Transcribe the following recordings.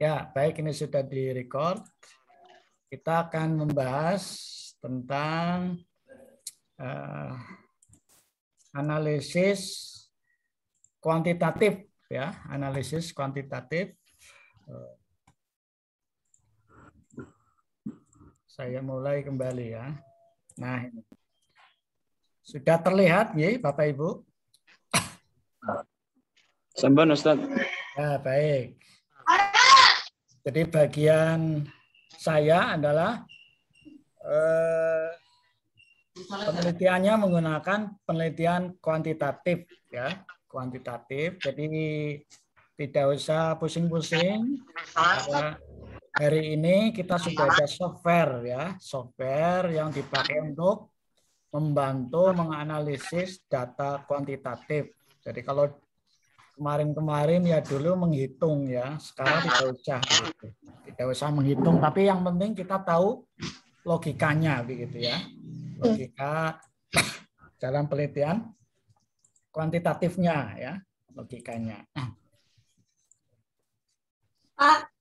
Ya, baik, ini sudah di-record. Kita akan membahas tentang analisis kuantitatif, ya, analisis kuantitatif. Saya mulai kembali ya. Nah, ini. Sudah terlihat, ya, Bapak Ibu? Sampun, Ustaz. Ya, baik. Jadi bagian saya adalah penelitiannya menggunakan penelitian kuantitatif, ya, kuantitatif. Jadi tidak usah pusing-pusing. Hari ini kita sudah ada software, ya, software yang dipakai untuk membantu menganalisis data kuantitatif. Jadi kalau kemarin-kemarin ya dulu menghitung, ya, sekarang tidak usah menghitung, tapi yang penting kita tahu logikanya, begitu ya, logika dalam penelitian kuantitatifnya, ya, logikanya. Pak,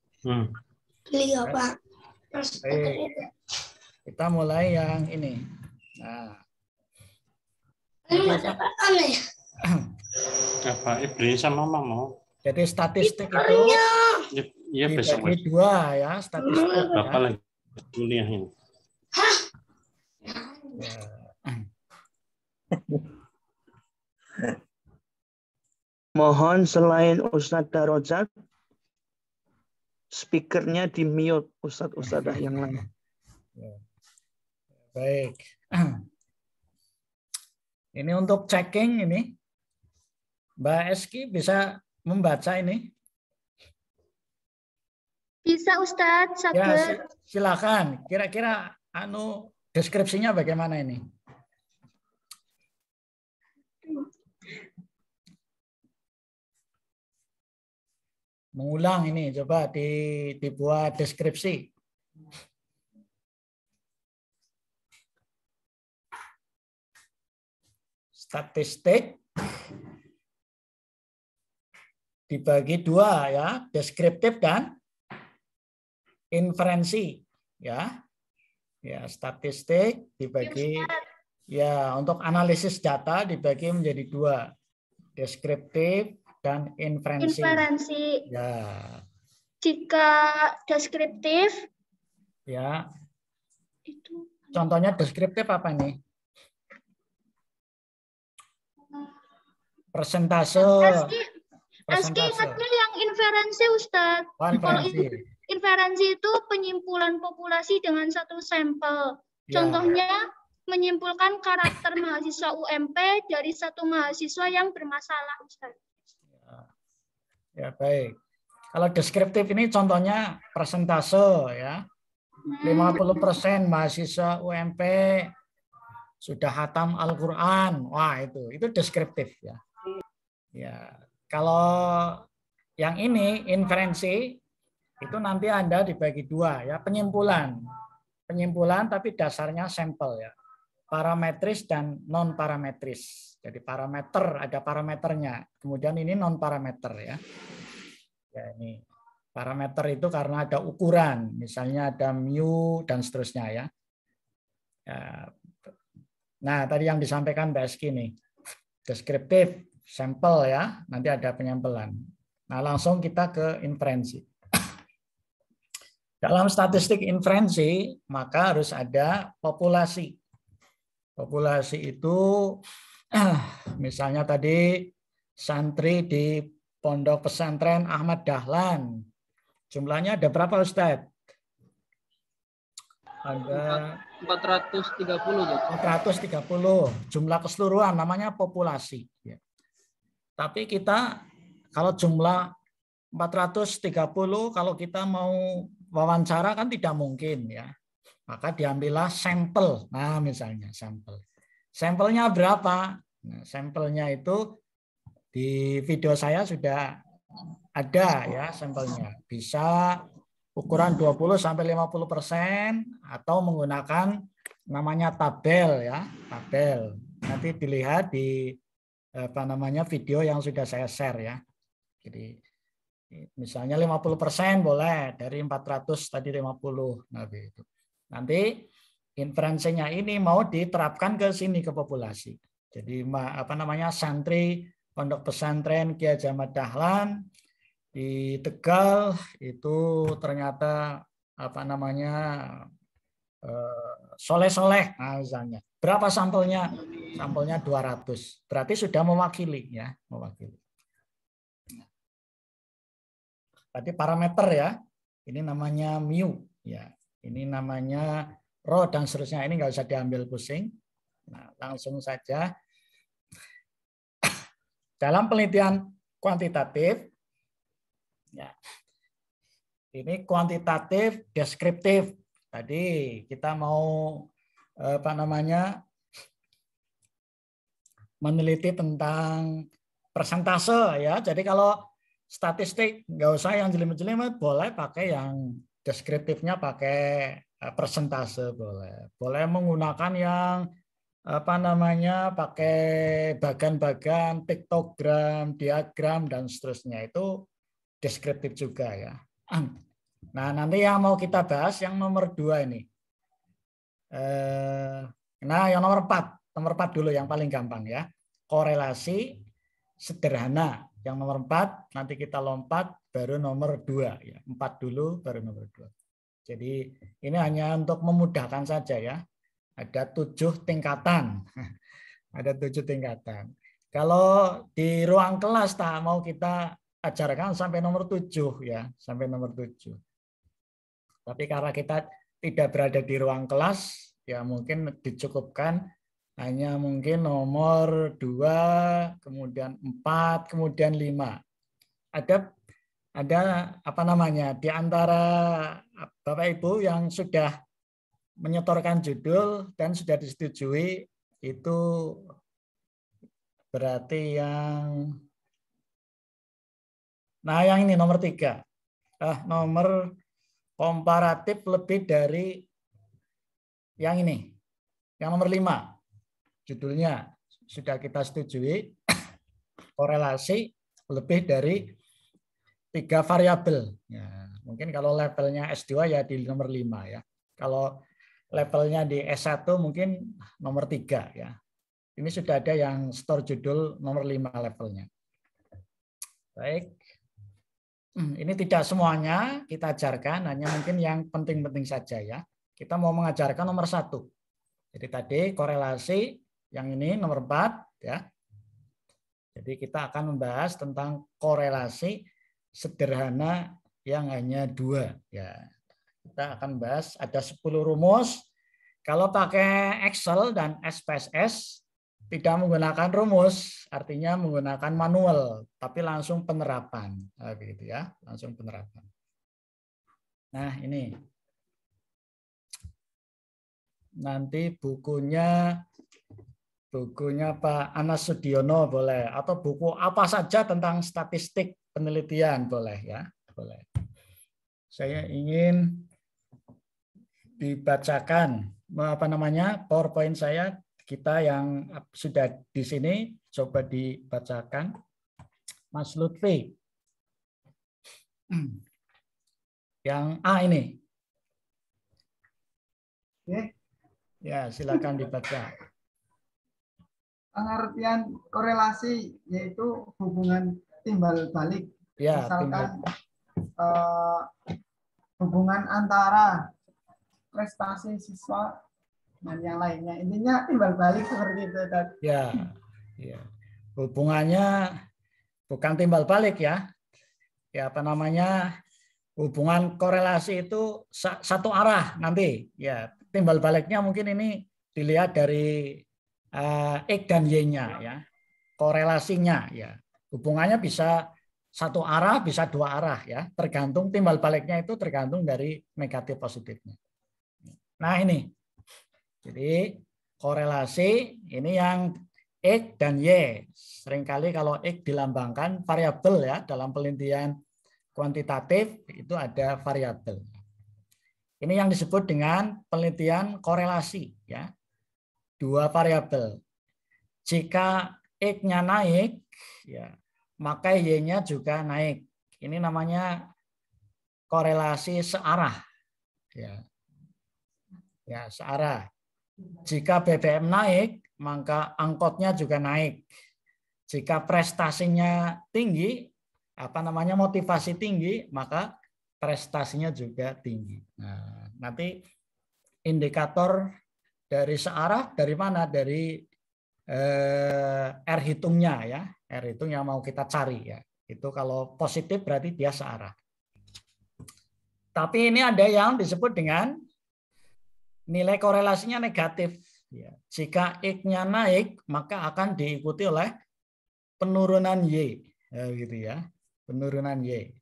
beliau Pak. Baik. Kita mulai yang ini. Nah, Apa Ibrin sama Mama? jadi statistik itu Ya besok dibagi dua, ya, statistik. Bapak Ya. lagi kuliah ini. Ya. Mohon selain Ustadz Darojat, speakernya di mute Ustadz yang lain. Ya. Baik. Ini untuk checking ini. Mbak Eski bisa membaca ini? Bisa Ustadz, Ya, silakan. Kira-kira deskripsinya bagaimana ini? Mengulang ini, coba dibuat deskripsi. Statistik dibagi dua, ya, deskriptif dan inferensi, ya. Ya, statistik dibagi, ya, untuk analisis data dibagi menjadi dua, deskriptif dan inferensi. Ya. Jika deskriptif, ya. Itu. Contohnya deskriptif apa nih? Persentase. Eski ingatnya yang inferensi, Ustadz. Kalau inferensi itu penyimpulan populasi dengan satu sampel. Ya. Contohnya menyimpulkan karakter mahasiswa UMP dari satu mahasiswa yang bermasalah, Ustadz. Ya, baik. Kalau deskriptif ini contohnya persentase, ya. 50% mahasiswa UMP sudah khatam Al-Qur'an. Wah, itu deskriptif, ya. Ya, kalau yang ini inferensi itu nanti Anda dibagi dua, ya, penyimpulan tapi dasarnya sampel, ya, parametris dan non parametris. Jadi parameter ada parameternya, kemudian ini non parameter, ya. Ya, ini parameter itu karena ada ukuran, misalnya ada mu dan seterusnya, ya. Nah, tadi yang disampaikan Mbak Eski nih, deskriptif, sampel, ya, nanti ada penyampelan. Nah, langsung kita ke inferensi. Dalam statistik inferensi, maka harus ada populasi. Populasi itu, misalnya tadi santri di Pondok Pesantren Ahmad Dahlan. Jumlahnya ada berapa, Ustadz? Ada 430. 430. Jumlah keseluruhan namanya populasi. Tapi kita kalau jumlah 430, kalau kita mau wawancara kan tidak mungkin, ya. Maka diambillah sampel. Nah, misalnya sampel. Sampelnya berapa? Nah, sampelnya itu di video saya sudah ada, ya, sampelnya. Bisa ukuran 20-50% atau menggunakan namanya tabel, ya, tabel. Nanti dilihat di video yang sudah saya share, ya. Jadi Misalnya 50% boleh, dari 400 tadi 50. Nah, begitu. Nanti inferensinya ini mau diterapkan ke sini, ke populasi. Jadi apa namanya, santri pondok pesantren Ki Haji Ahmad Dahlan di Tegal itu ternyata apa namanya soleh-soleh, nah, misalnya. Berapa sampelnya? Sampelnya 200. Berarti sudah mewakili, ya, mewakili. Tadi parameter, ya. Ini namanya mu, ya. Ini namanya rho dan seterusnya. Ini nggak usah diambil pusing. Nah, langsung saja. Dalam penelitian kuantitatif, ya, ini kuantitatif deskriptif. Tadi kita mau apa namanya meneliti tentang persentase, ya. Jadi kalau statistik nggak usah yang jelimet-jelimet, boleh pakai yang deskriptifnya, pakai persentase, boleh menggunakan yang apa namanya pakai bagan-bagan, piktogram, diagram dan seterusnya, itu deskriptif juga, ya. Nah, nanti yang mau kita bahas yang nomor 2 ini. Nah, yang nomor 4 dulu yang paling gampang, ya. Korelasi sederhana. Yang nomor 4 nanti kita lompat baru nomor 2, ya. 4 dulu baru nomor 2. Jadi ini hanya untuk memudahkan saja, ya. Ada 7 tingkatan. Ada 7 tingkatan. Kalau di ruang kelas tak mau kita ajarkan sampai nomor 7, ya, sampai nomor 7. Tapi karena kita tidak berada di ruang kelas, ya mungkin dicukupkan hanya mungkin nomor 2, kemudian 4, kemudian 5. Ada apa namanya di antara Bapak Ibu yang sudah menyetorkan judul dan sudah disetujui, itu berarti yang ini nomor 3. Nomor komparatif lebih dari yang ini. Yang nomor 5. Judulnya sudah kita setujui, korelasi lebih dari 3 variabel. Ya, mungkin kalau levelnya S2 ya di nomor 5, ya. Kalau levelnya di S1 mungkin nomor 3, ya. Ini sudah ada yang store judul nomor 5 levelnya. Baik. Ini tidak semuanya kita ajarkan, hanya mungkin yang penting-penting saja, ya. Kita mau mengajarkan nomor 1. Jadi tadi korelasi, yang ini nomor 4, ya. Jadi kita akan membahas tentang korelasi sederhana yang hanya 2, ya. Kita akan bahas ada 10 rumus. Kalau pakai Excel dan SPSS tidak menggunakan rumus, artinya menggunakan manual, tapi langsung penerapan, begitu, ya, langsung penerapan. Nah, ini nanti bukunya Pak Anas Sudiono boleh, atau buku apa saja tentang statistik penelitian boleh, ya, boleh. Saya ingin dibacakan apa namanya PowerPoint saya. Kita yang sudah di sini coba dibacakan, Mas Lutfi. Yang ini. Oke. Ya, silakan dibaca. Pengertian korelasi yaitu hubungan timbal balik. Ya, misalkan hubungan antara prestasi siswa dan yang lainnya. Intinya timbal balik seperti itu. Ya, ya. Hubungannya bukan timbal balik, ya. Ya, apa namanya? Hubungan korelasi itu satu arah nanti. Ya, timbal baliknya mungkin ini dilihat dari X dan Y-nya, ya. Korelasinya, ya. Hubungannya bisa satu arah, bisa 2 arah, ya. Tergantung timbal baliknya itu tergantung dari negatif positifnya. Nah, ini. Jadi korelasi ini yang X dan Y. Seringkali kalau X dilambangkan variabel, ya, dalam penelitian kuantitatif itu ada variabel. Ini yang disebut dengan penelitian korelasi, ya. 2 variabel. Jika X-nya naik, ya, maka Y-nya juga naik. Ini namanya korelasi searah. Ya. Ya, searah. Jika BBM naik, maka angkotnya juga naik. Jika prestasinya tinggi, motivasi tinggi, maka prestasinya juga tinggi. Nah, nanti indikator dari searah dari mana? Dari R hitungnya ya. R hitung yang mau kita cari ya. Itu kalau positif berarti dia searah. Tapi ini ada yang disebut dengan nilai korelasinya negatif. Ya. Jika X-nya naik, maka akan diikuti oleh penurunan Y. Ya, gitu ya. Penurunan Y.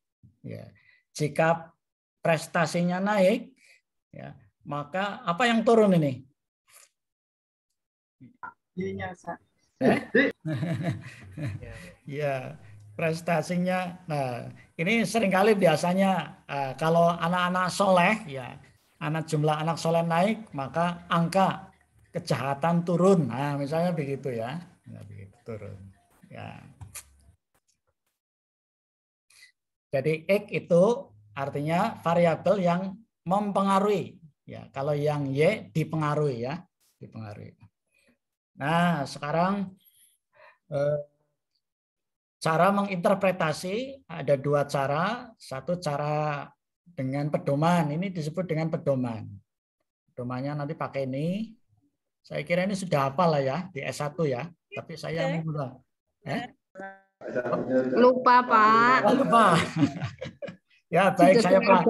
Ya. Jika prestasinya naik, ya, maka apa yang turun ini? Y-nya. Ya, prestasinya. Nah, ini seringkali biasanya kalau anak-anak soleh, ya, jumlah anak soleh naik, maka angka kejahatan turun. Nah, misalnya begitu ya, nah, begitu, turun. Ya. Jadi X itu artinya variabel yang mempengaruhi. Ya, kalau yang Y dipengaruhi ya, dipengaruhi. Nah, sekarang cara menginterpretasi ada dua cara. Satu cara dengan pedoman. Ini disebut dengan pedoman. Pedomannya nanti pakai ini. Saya kira ini sudah hafal lah ya di S1 ya. Tapi saya mengulang. Lupa, Pak. Lupa. Ya, baik, saya Pak.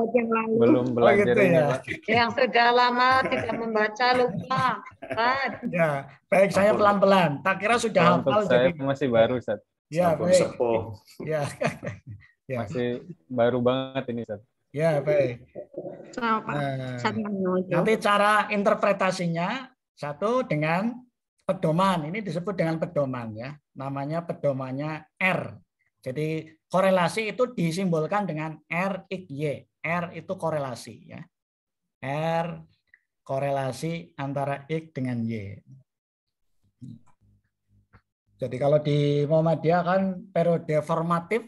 Belum belajar gitu ini, ya. Pak. Yang sudah lama tidak membaca, lupa. Pak. Ya, baik, saya pelan-pelan. Tak kira sudah Untuk hafal. saya Jadi masih baru, Ustaz. ya, baik. Ya. Ya. Masih baru banget ini, Ustaz. Ya, baik. Nah, nanti cara interpretasinya satu dengan pedoman. Ini disebut dengan pedoman ya. Namanya pedomannya R. Jadi korelasi itu disimbolkan dengan R, X, Y. R itu korelasi ya. R korelasi antara X dengan Y. Jadi kalau di Muhammadiyah kan periode formatif,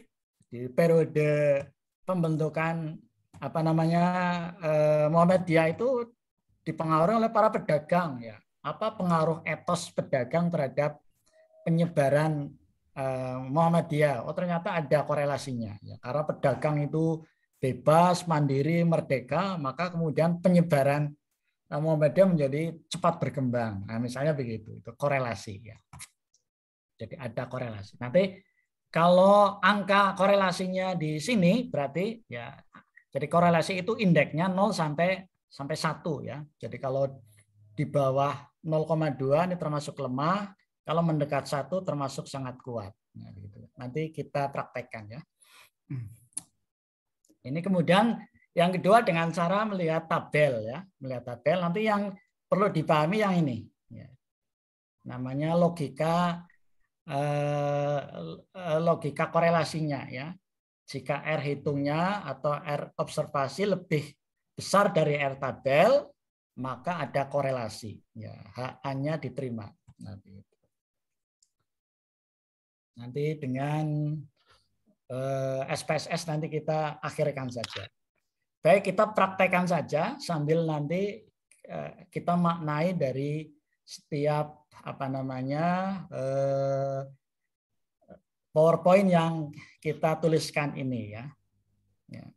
di periode pembentukan Muhammadiyah itu dipengaruhi oleh para pedagang ya. Apa pengaruh etos pedagang terhadap penyebaran Muhammadiyah? Oh, ternyata ada korelasinya ya. Karena pedagang itu bebas, mandiri, merdeka, maka kemudian penyebaran Muhammadiyah menjadi cepat berkembang. Nah, misalnya begitu, itu korelasi ya. Jadi ada korelasi. Nanti kalau angka korelasinya di sini berarti ya, jadi korelasi itu indeksnya 0 sampai 1 ya. Jadi kalau di bawah 0,2 ini termasuk lemah, kalau mendekat 1 termasuk sangat kuat. Nah, gitu. Nanti kita praktekkan ya. Ini kemudian yang kedua dengan cara melihat tabel ya, melihat tabel. Nanti yang perlu dipahami yang ini, ya. Namanya logika korelasinya ya. Jika R hitungnya atau R observasi lebih besar dari R tabel, maka ada korelasi. Ya, HA-nya diterima. Nanti dengan SPSS nanti kita akhirkan saja. Baik, kita praktekkan saja sambil nanti kita maknai dari setiap PowerPoint yang kita tuliskan ini ya. Ya.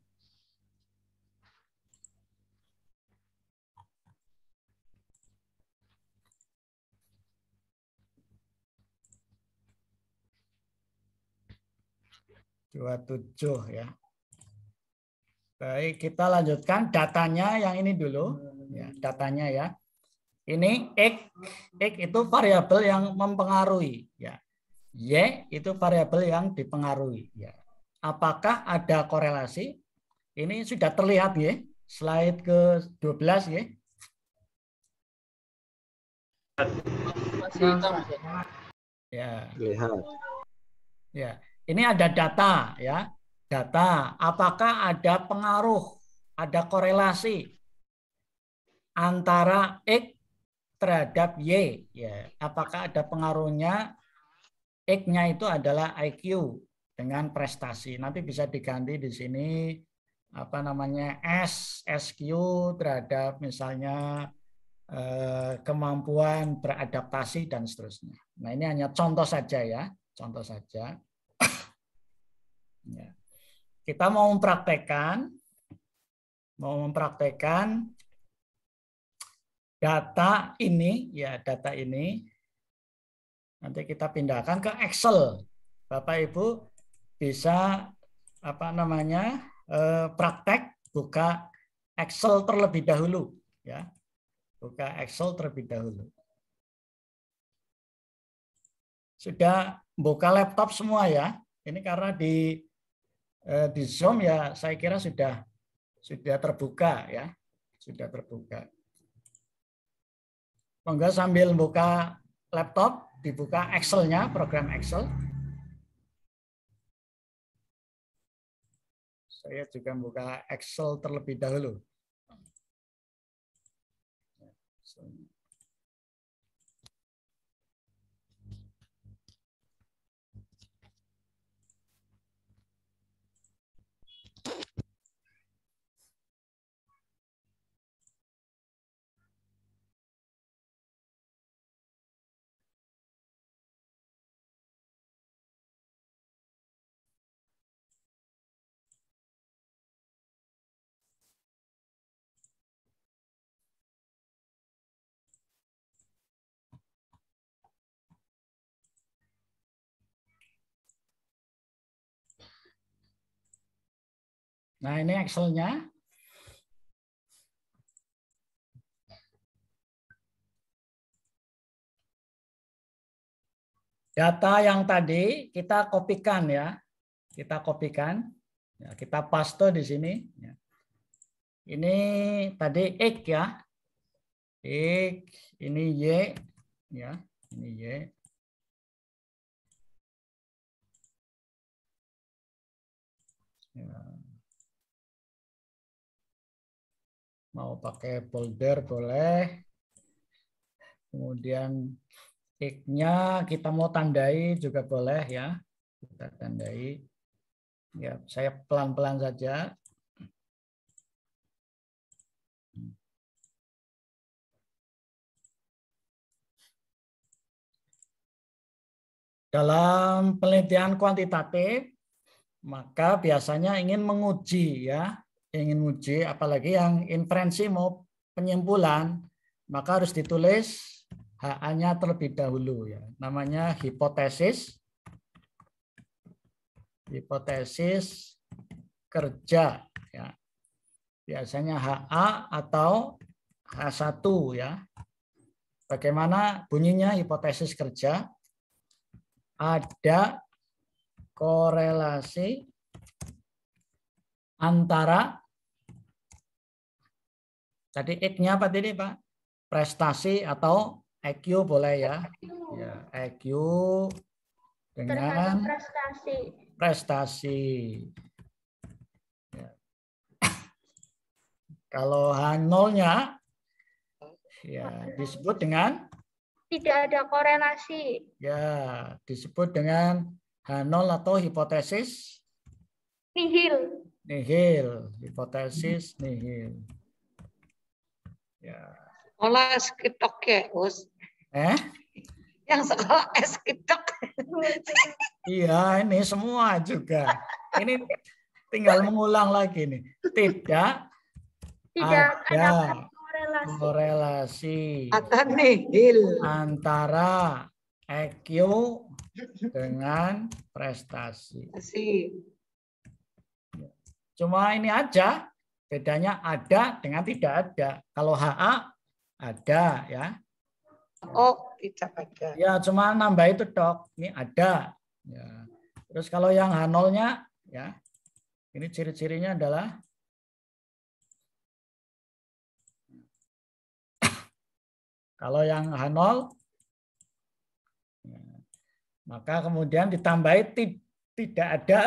(27) ya. Baik, kita lanjutkan datanya yang ini dulu. Ya, datanya ya. Ini X itu variabel yang mempengaruhi. Ya. Y itu variabel yang dipengaruhi. Ya. Apakah ada korelasi? Ini sudah terlihat ya. Slide ke-12 ya. Ya. Lihat. Ya. Ini ada data ya. Data, apakah ada pengaruh, ada korelasi antara X terhadap Y? Ya, apakah ada pengaruhnya? X-nya itu adalah IQ, dengan prestasi. Nanti bisa diganti di sini apa namanya SQ terhadap misalnya kemampuan beradaptasi dan seterusnya. Nah, ini hanya contoh saja ya, contoh saja. Ya. Kita mau mempraktekkan data ini, ya data ini. Nanti kita pindahkan ke Excel. Bapak Ibu bisa apa namanya praktek buka Excel terlebih dahulu, ya. Buka Excel terlebih dahulu. Sudah buka laptop semua ya. Ini karena di Zoom ya saya kira sudah terbuka ya. Sudah terbuka. Monggo sambil buka laptop dibuka Excel-nya, program Excel. Saya juga buka Excel terlebih dahulu. Nah, ini Excel-nya. Data yang tadi kita kopikan ya. Kita kopikan. Ya, kita paste di sini. Ya. Ini tadi X ya. X, ini Y. Ya, ini Y. Ya. Mau pakai folder boleh. Kemudian X-nya kita mau tandai juga boleh ya. Kita tandai. Ya, saya pelan-pelan saja. Dalam penelitian kuantitatif, maka biasanya ingin menguji ya. Ingin uji, apalagi yang inferensi mau penyimpulan, maka harus ditulis HA-nya terlebih dahulu ya. Namanya hipotesis kerja ya. Biasanya HA atau H1 ya. Bagaimana bunyinya hipotesis kerja? Ada korelasi antara tadi X-nya apa tadi Pak? Prestasi atau EQ boleh ya. Ya, EQ dengan prestasi. Ya. Kalau H0-nya ya disebut dengan tidak ada korelasi. Ya, disebut dengan H0 atau hipotesis nihil. Nihil, hipotesis nihil. Ya. Sekolah skitok ya, Us. Yang sekolah skitok. Iya, ini semua juga. Ini tinggal mengulang lagi nih. Tidak ada korelasi antara EQ dengan prestasi. Cuma ini aja, bedanya ada dengan tidak ada. Kalau HA ada ya. Oh, tidak ada. Ya, cuma nambah itu dok. Ini ada. Ya. Terus kalau yang H0-nya ya. Ini ciri-cirinya adalah kalau yang H0 ya, maka kemudian ditambahi tidak ada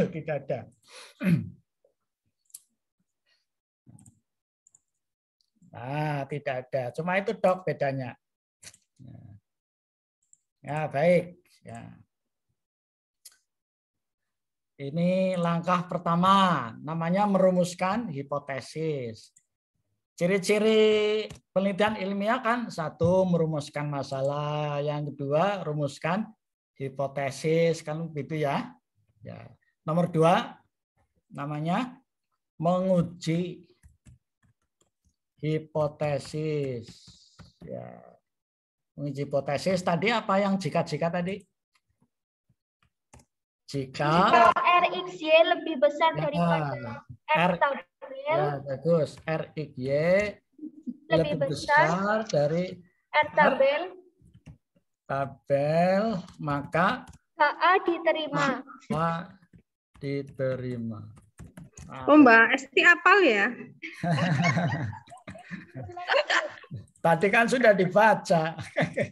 tidak ada. Nah, tidak ada. Cuma itu dok bedanya. Ya, baik. Ya. Ini langkah pertama, namanya merumuskan hipotesis. Ciri-ciri penelitian ilmiah kan, satu, merumuskan masalah, yang kedua, rumuskan hipotesis, kan begitu ya. Ya. Nomor 2, namanya menguji hipotesis. Ya. Menguji hipotesis tadi apa yang jika-jika tadi? Jika RXY lebih besar daripada R tabel. Ya, bagus. RXY lebih besar dari R tabel. Tabel, maka HA diterima. HA diterima. Oh, Mbak Esti apal ya? Tadi kan sudah dibaca.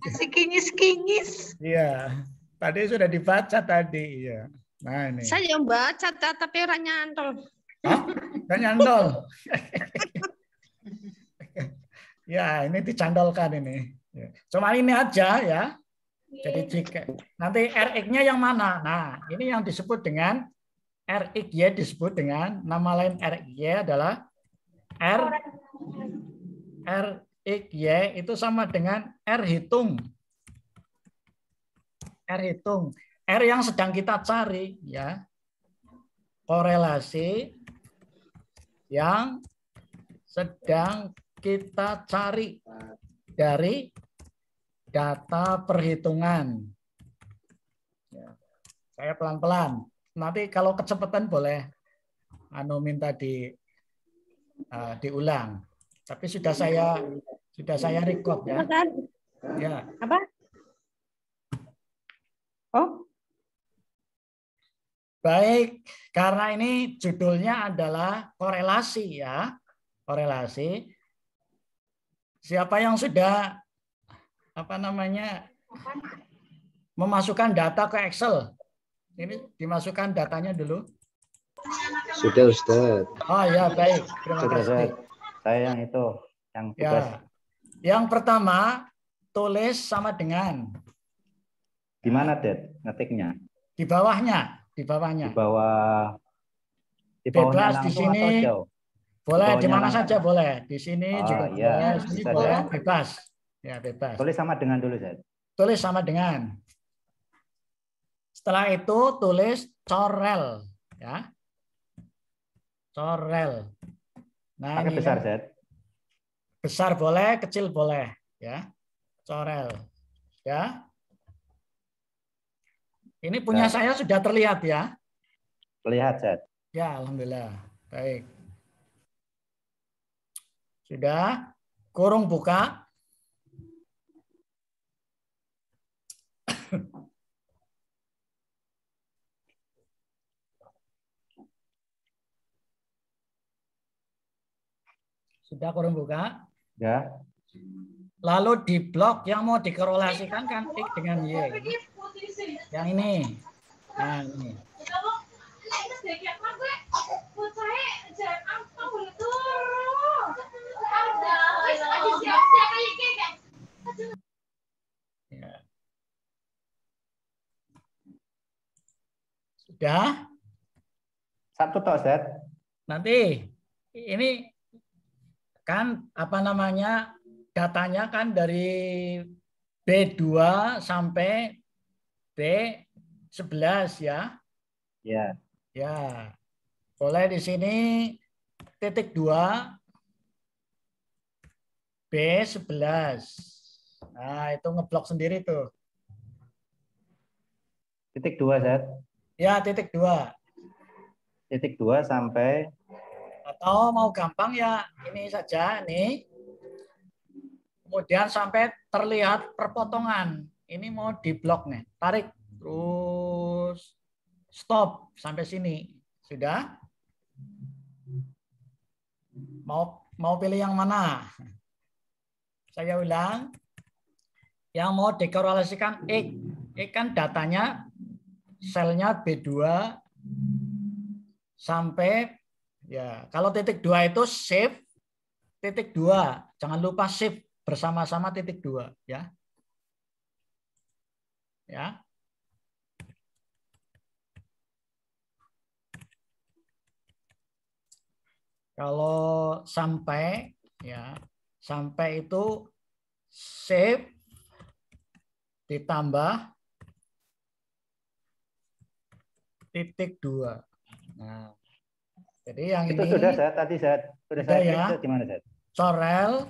Masih kinyis-kinyis. Iya. Tadi sudah dibaca tadi, ya. Nah ini. Saya baca tapi orang nyantol. Hah? Kan nyantol. Ya, ini dicandolkan ini. Cuma ini aja ya. Jadi jika nanti RX-nya yang mana? Nah, ini yang disebut dengan RXY disebut dengan nama lain RXY adalah RXY itu sama dengan R hitung. R hitung. R yang sedang kita cari ya. Korelasi yang sedang kita cari dari data perhitungan. Ya. Saya pelan-pelan. Nanti kalau kecepatan boleh minta diulang. Tapi sudah saya record ya. Ya. Apa? Oh. Baik, karena ini judulnya adalah korelasi ya. Korelasi. Siapa yang sudah memasukkan data ke Excel? Ini dimasukkan datanya dulu. Sudah, Ustaz. Oh ya, baik. Terima kasih. Saya yang itu, yang tugas. Ya. Yang pertama, tulis sama dengan. Di mana, Det? Ngetiknya? Di bawahnya. Di bawahnya. Di bawah. Bebas di sini. Boleh di mana saja boleh. Di sini juga iya. boleh. Di sini boleh. Bebas. Ya, bebas. Tulis sama dengan dulu, Zed. Tulis sama dengan. Setelah itu tulis corel, ya. Corel. Nah, pakai besar, Zed. Besar boleh, kecil boleh, ya. Corel. Ya. Ini punya saya sudah terlihat ya. Terlihat, Zed. Ya, alhamdulillah. Baik. Sudah. Kurung buka. Sudah kurung buka? Ya. Lalu di blok yang mau dikorelasikan kan X dengan Y. Yang ini. Nah, ini. Ya. Sudah? Satu tok, Zed. Nanti ini kan datanya kan dari B2 sampai B11 ya. Ya. Ya. Boleh di sini titik 2 B11. Nah, itu ngeblok sendiri tuh. Titik 2, Zed. Ya, titik 2. Titik 2 sampai. Atau mau gampang ya ini saja nih. Kemudian sampai terlihat perpotongan. Ini mau diblok nih. Tarik terus stop sampai sini. Sudah? Mau pilih yang mana? Saya ulang. Yang mau dikorelasikan X. X kan datanya selnya B2 sampai ya, kalau titik 2 itu shift titik 2. Jangan lupa shift bersama-sama titik 2 ya. Ya. Kalau sampai ya, sampai itu save ditambah titik 2. Nah, jadi yang itu ini sudah saya tadi sudah saya klik ya. gimana Zat? Corel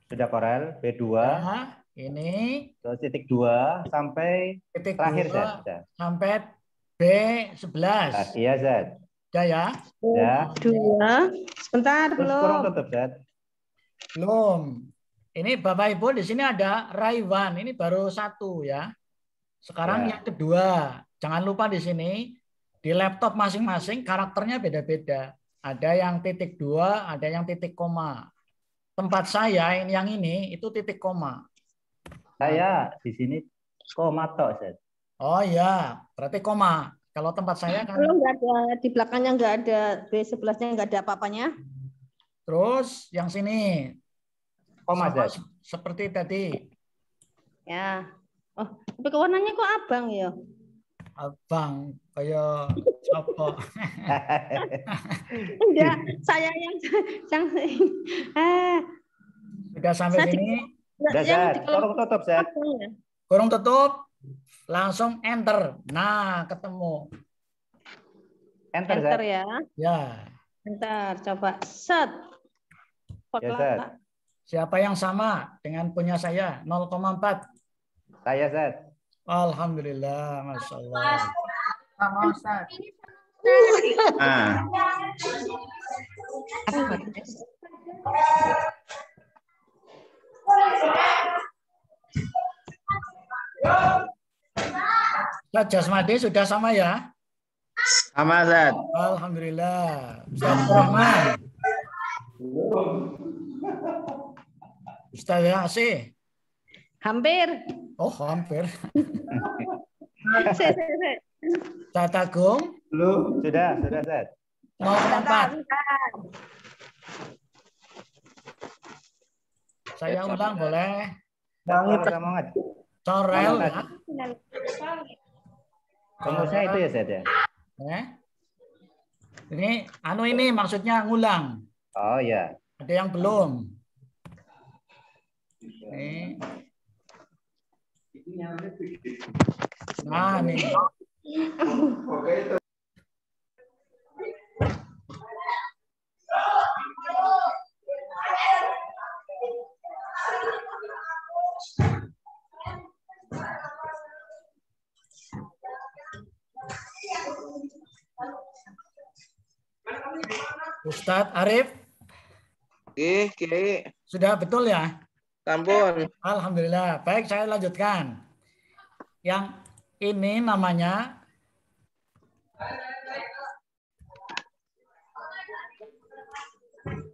Sudah Corel B2. Ya, ini terus titik 2 sampai titik terakhir 2 Zat. sampai B11. Iya Zat. Udah ya? Ya. 2. Sebentar Terus kurung belum. tutup Zat. Belum. Ini Bapak Ibu di sini ada Raiwan, ini baru 1 ya. Sekarang Ya. yang kedua. Jangan lupa di sini di laptop masing-masing karakternya beda-beda. Ada yang titik 2, ada yang titik koma. Tempat saya yang ini itu titik koma. Saya di sini koma tok Zat. Oh iya, berarti koma. Kalau tempat saya kan. Kalau nggak ada di belakangnya nggak ada B11-nya nggak ada apa-apanya. Terus yang sini Koma sama Zat. seperti tadi. Ya. Oh, tapi warnanya kok abang ya? Abang kayak apa? Enggak, saya yang Sudah sampai sini. Sudah Zat. Kurung tutup Zat. Kurung tutup. Langsung enter. Nah, ketemu. Enter Enter Zat. ya. Ya. Enter, coba set. Ya Zat. Siapa yang sama dengan punya saya? 0,4. Saya Zat. Alhamdulillah, Masya Allah. Sama Ustaz. Ah. Ustaz Jasmadi sudah sama ya? Sama Zat. Alhamdulillah. Ustaz Rahman. Ustaz Yasi. Hampir. Oh, hampir. Ustaz Ustaz Agung. Belum. Sudah Zat. 0,4. Saya ulang boleh. Semangat. Corel ya. Rumusnya itu ya Zat ya. Ini maksudnya ngulang. Oh ya. Ada yang belum. Ini. Nah, nih. Ustadz Arif. Kiai. Sudah betul ya? Sampun. Alhamdulillah. Baik, saya lanjutkan. Yang ini namanya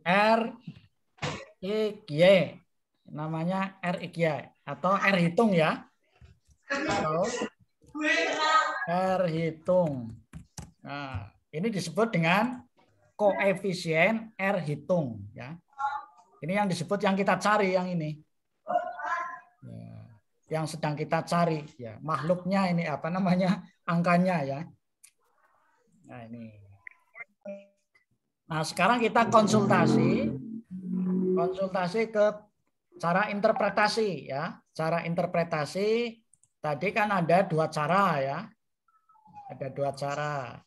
R-I-Q. Namanya R-I-Q atau R hitung ya. Atau R hitung. Nah, ini disebut dengan koefisien R hitung ya. Ini yang disebut yang kita cari yang ini. Ya, yang sedang kita cari ya, makhluknya ini apa namanya? Angkanya ya. Nah, ini. Nah, sekarang kita konsultasi ke cara interpretasi ya. Cara interpretasi tadi kan ada 2 cara ya. Ada 2 cara.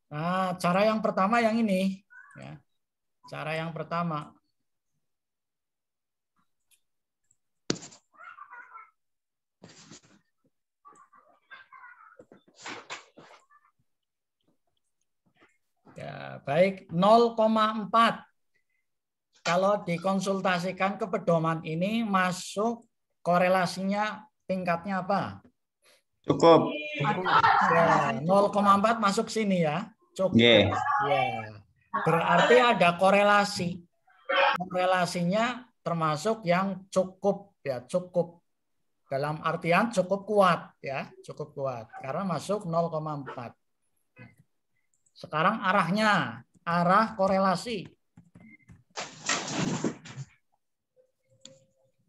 Nah, cara yang pertama yang ini. Ya. Cara yang pertama. Ya, baik 0,4. Kalau dikonsultasikan ke pedoman ini masuk korelasinya tingkatnya apa? Cukup. Ya, 0,4 masuk sini ya. Cukup. Yeah. Ya. Berarti ada korelasi. Korelasinya termasuk yang cukup ya, cukup. Dalam artian cukup kuat ya, cukup kuat karena masuk 0,4. Sekarang arahnya, arah korelasi.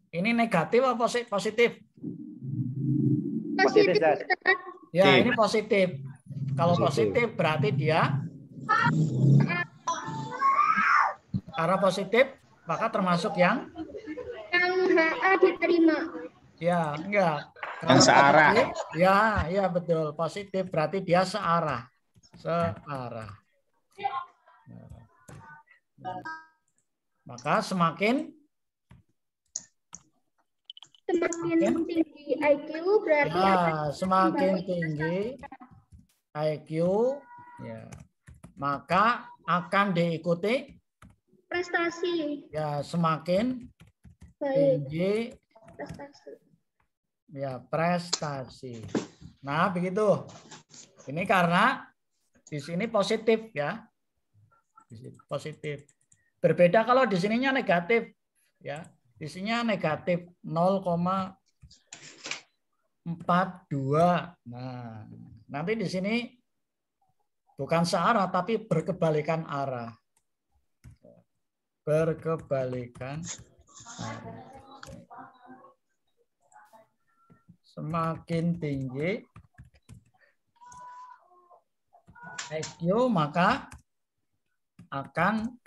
Ini negatif apa positif? Positif, Ustaz. Ya, ini positif. Kalau positif berarti dia arah positif, maka termasuk yang HA diterima. ya, enggak. Yang searah. Ya, betul. Positif berarti dia searah. Searah. Maka semakin tinggi IQ berarti semakin tinggi IQ, ya, maka akan diikuti prestasi. Ya, semakin Baik. tinggi Prestasi. ya prestasi. Nah, begitu. Ini karena di sini positif ya. Di sini positif. Berbeda kalau di sininya negatif ya. Di sininya negatif 0,42. Nah, nanti di sini bukan searah tapi berkebalikan arah. Berkebalikan arah. Semakin tinggi IQ maka akan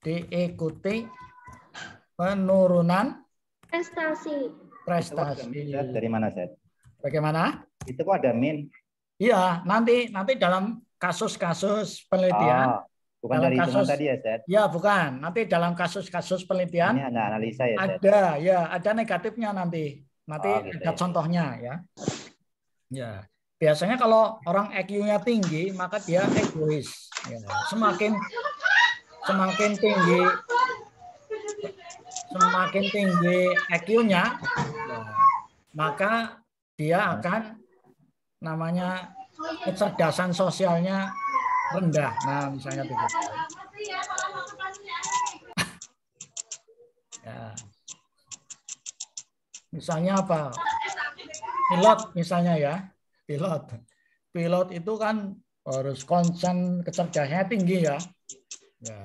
diikuti penurunan prestasi. Dari mana, Set? Bagaimana? Itu kok ada min? Iya, nanti dalam kasus-kasus penelitian. Bukan dalam dari hitungan tadi ya, Set? Ya, bukan. Nanti dalam kasus-kasus penelitian. Ini ada analisa ya, Set? Ada negatifnya nanti. Gitu ada contohnya ya. Ya, biasanya kalau orang IQ-nya tinggi, maka dia egois. Ya, semakin tinggi IQ-nya, maka dia akan namanya kecerdasan sosialnya rendah. Nah, misalnya begitu. Ya. Misalnya apa? Pilot misalnya ya. Pilot itu kan harus konsen kecerdasannya tinggi ya. Ya,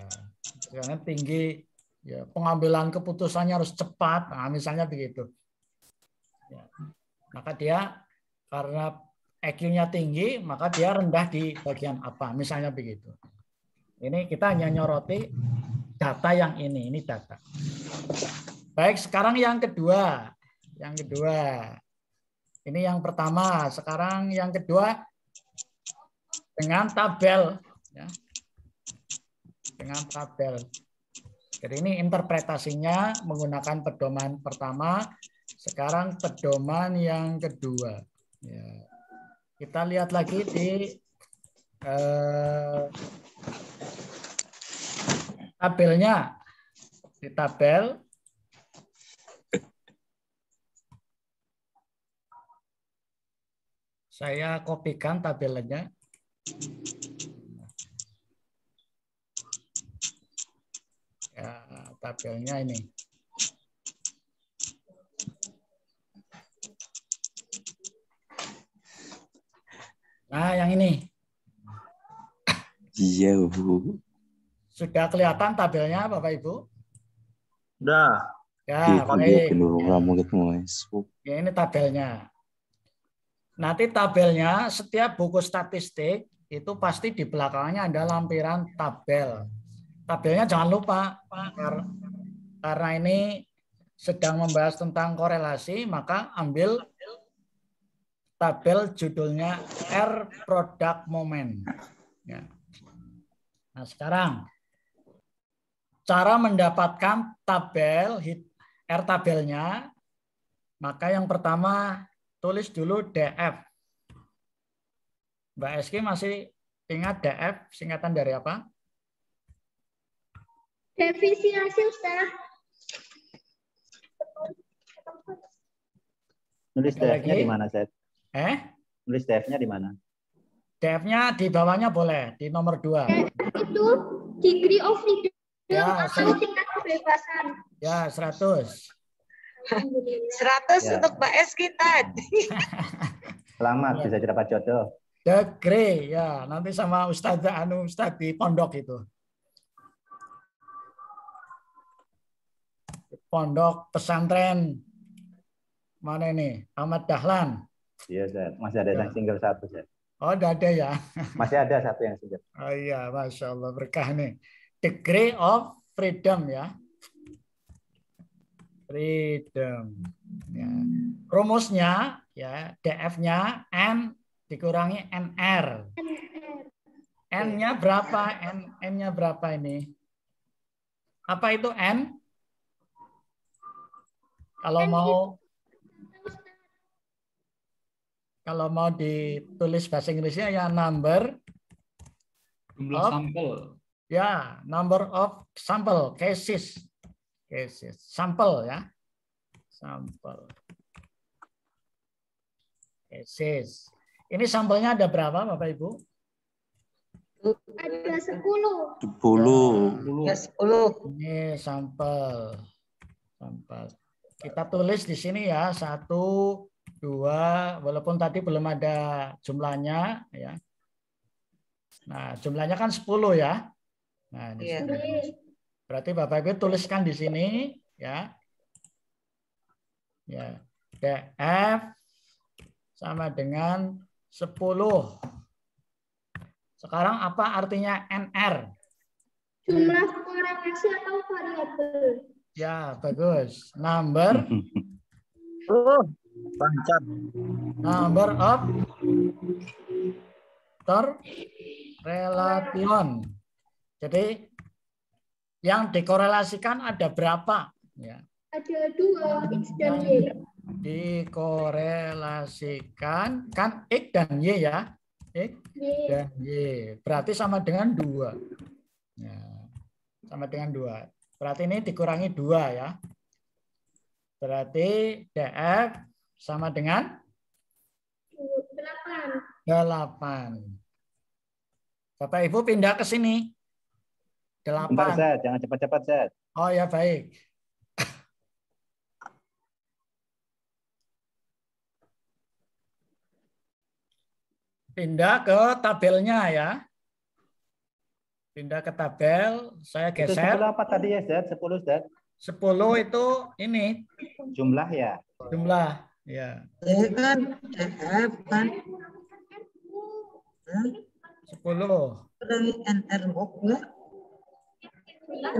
karena tinggi ya, pengambilan keputusannya harus cepat. Nah, misalnya begitu. Ya. Maka dia karena IQ-nya tinggi, maka dia rendah di bagian apa? Misalnya begitu. Ini kita hanya nyoroti data yang ini data. Baik, sekarang yang kedua. Ini yang pertama, sekarang yang kedua dengan tabel ya. Dengan tabel. Jadi ini interpretasinya menggunakan pedoman pertama, sekarang pedoman yang kedua. Ya. Kita lihat lagi di tabelnya. Di tabel saya kopikan tabelnya. Ya, tabelnya ini. Nah, yang ini. Iya, Bu. Sudah kelihatan tabelnya, Bapak Ibu? Udah. Ya, baik. Ya, ini tabelnya. Nanti tabelnya, setiap buku statistik itu pasti di belakangnya ada lampiran tabel. Tabelnya jangan lupa, karena ini sedang membahas tentang korelasi, maka ambil tabel judulnya R Product Moment. Ya. Nah, sekarang cara mendapatkan tabel R tabelnya, maka yang pertama tulis dulu DF. Mbak Eski masih ingat DF singkatan dari apa? Defisiensi, Ustaz. Nulis DF-nya di mana, Set? Nulis DF-nya di mana? DF-nya di bawahnya boleh, di nomor 2. Itu degree of freedom atau tingkat kebebasan. Ya, 100. 100 ya. Untuk Mbak Eski tadi. Selamat, bisa dapat jodoh. Degree, ya. Nanti sama Ustadz di pondok itu. Pondok pesantren Mana ini? Ahmad Dahlan. Iya, Zat. Masih ada yang single satu, Zat. Oh, udah ada ya. Masih ada satu yang single. Oh iya, Masya Allah, berkah nih. Degree of freedom ya. Freedom. Ya. Rumusnya ya, DF-nya N dikurangi NR. N-nya berapa? N-nya berapa ini? Apa itu N? Kalau mau ditulis bahasa Inggrisnya ya number jumlah sampel. Ya, number of sample cases. Sampel ya. Sampel. Cases. Ini sampelnya ada berapa Bapak Ibu? Ada 10. 10. Ya, 10. Ini sampel. Kita tulis di sini ya 1, 2, walaupun tadi belum ada jumlahnya ya. Nah, jumlahnya kan 10 ya. Nah, di sini. Berarti Bapak Ibu tuliskan di sini ya. Ya, DF sama dengan 10. Sekarang apa artinya NR? Jumlah korelasi atau variabel. Ya, bagus. Number. Lancar. Number of relation. Jadi yang dikorelasikan ada berapa? Ya. Ada 2, X dan Y. Dikorelasikan kan X dan Y ya. X dan Y. Berarti sama dengan 2. Ya. Sama dengan 2. Berarti ini dikurangi 2 ya. Berarti DF sama dengan 8. Bapak Ibu pindah ke sini. 8. Bentar, Zat. Jangan cepat-cepat, Zat. Oh ya, baik. Pindah ke tabelnya ya. Pindah ke tabel, saya geser. Itu 10 apa tadi ya, Zat? 10, Zat? 10 itu ini. Jumlah ya? Jumlah, ya. Kan, DF kan. 10. Dari NR ya. Kena.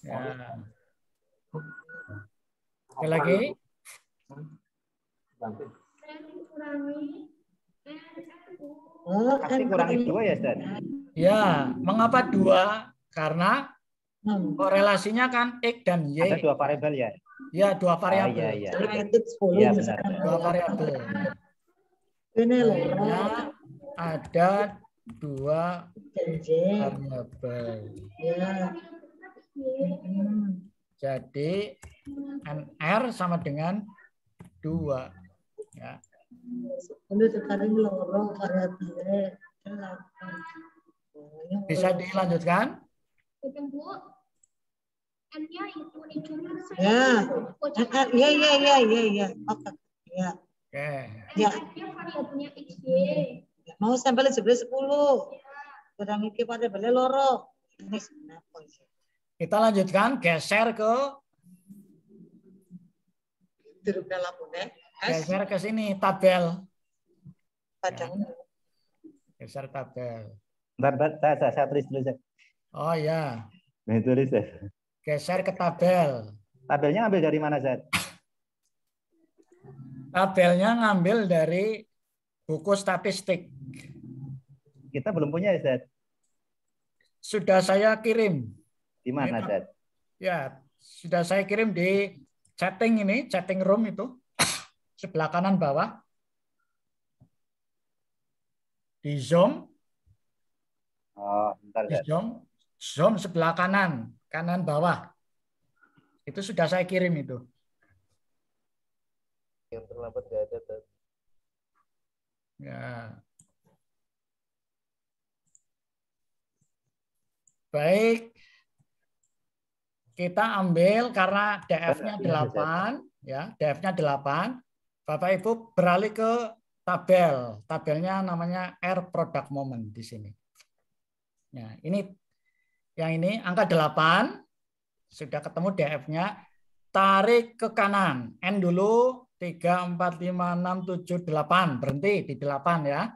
Ya. Sekali lagi. Pasti kurangi 2 ya, Zat? Ya, mengapa 2? Karena korelasinya kan X dan Y. Ada 2 variabel ya? Ya, 2 variabel. Iya, benar. 2 variabel. Ini loh. Ada 2 variabel. Ya. Jadi NR sama dengan 2. Ya. Bisa dilanjutkan? N-nya itu ujungnya Ya. Ya. Oke. Ya. Oke. Ya. variabelnya XY. Mau sampelnya 10. Kurangi ke variabelnya loro. Ini kenapa? Kita lanjutkan, geser ke geser ke sini tabel. Ya. Geser tabel. Bentar, saya tulis dulu, Zat. Oh ya. Nah, tulis, Zat. Geser ke tabel. Tabelnya ambil dari mana, Zat? Tabelnya ngambil dari buku statistik. Kita belum punya ya, Zat? Sudah saya kirim. Di mana, Zat? Ya, sudah saya kirim di chatting ini, chatting room itu. Sebelah kanan bawah. Di Zoom. Oh, bentar, Di Zat. Zoom sebelah kanan bawah. Itu sudah saya kirim itu. Yang terlambat nggak ada, Zat. Ya. Baik. Kita ambil karena DF-nya 8, ya, DF-nya 8. Bapak Ibu beralih ke tabel. Tabelnya namanya R product moment di sini. Nah, ini yang ini angka 8 sudah ketemu DF-nya. tarik ke kanan. N dulu 3, 4, 5, 6, 7, 8. Berhenti di 8 ya.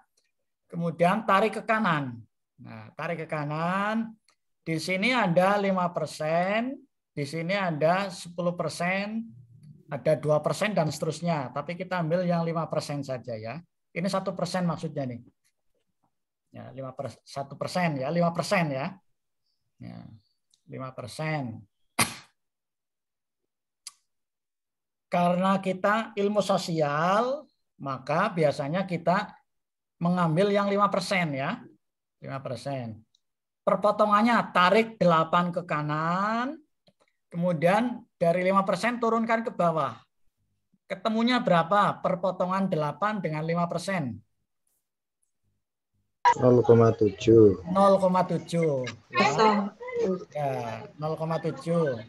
Kemudian tarik ke kanan. Nah, tarik ke kanan. Di sini ada 5%, di sini ada 10%, ada 2% dan seterusnya. Tapi kita ambil yang 5% saja ya. Ini 1% maksudnya nih. Ya, 1% ya, 5% ya. Ya, 5%. Karena kita ilmu sosial, maka biasanya kita mengambil yang 5% ya. 5%. Perpotongannya tarik 8 ke kanan, kemudian dari 5% turunkan ke bawah. Ketemunya berapa? Perpotongan 8 dengan 5%. 0,7. 0,7. Ya, 0,7.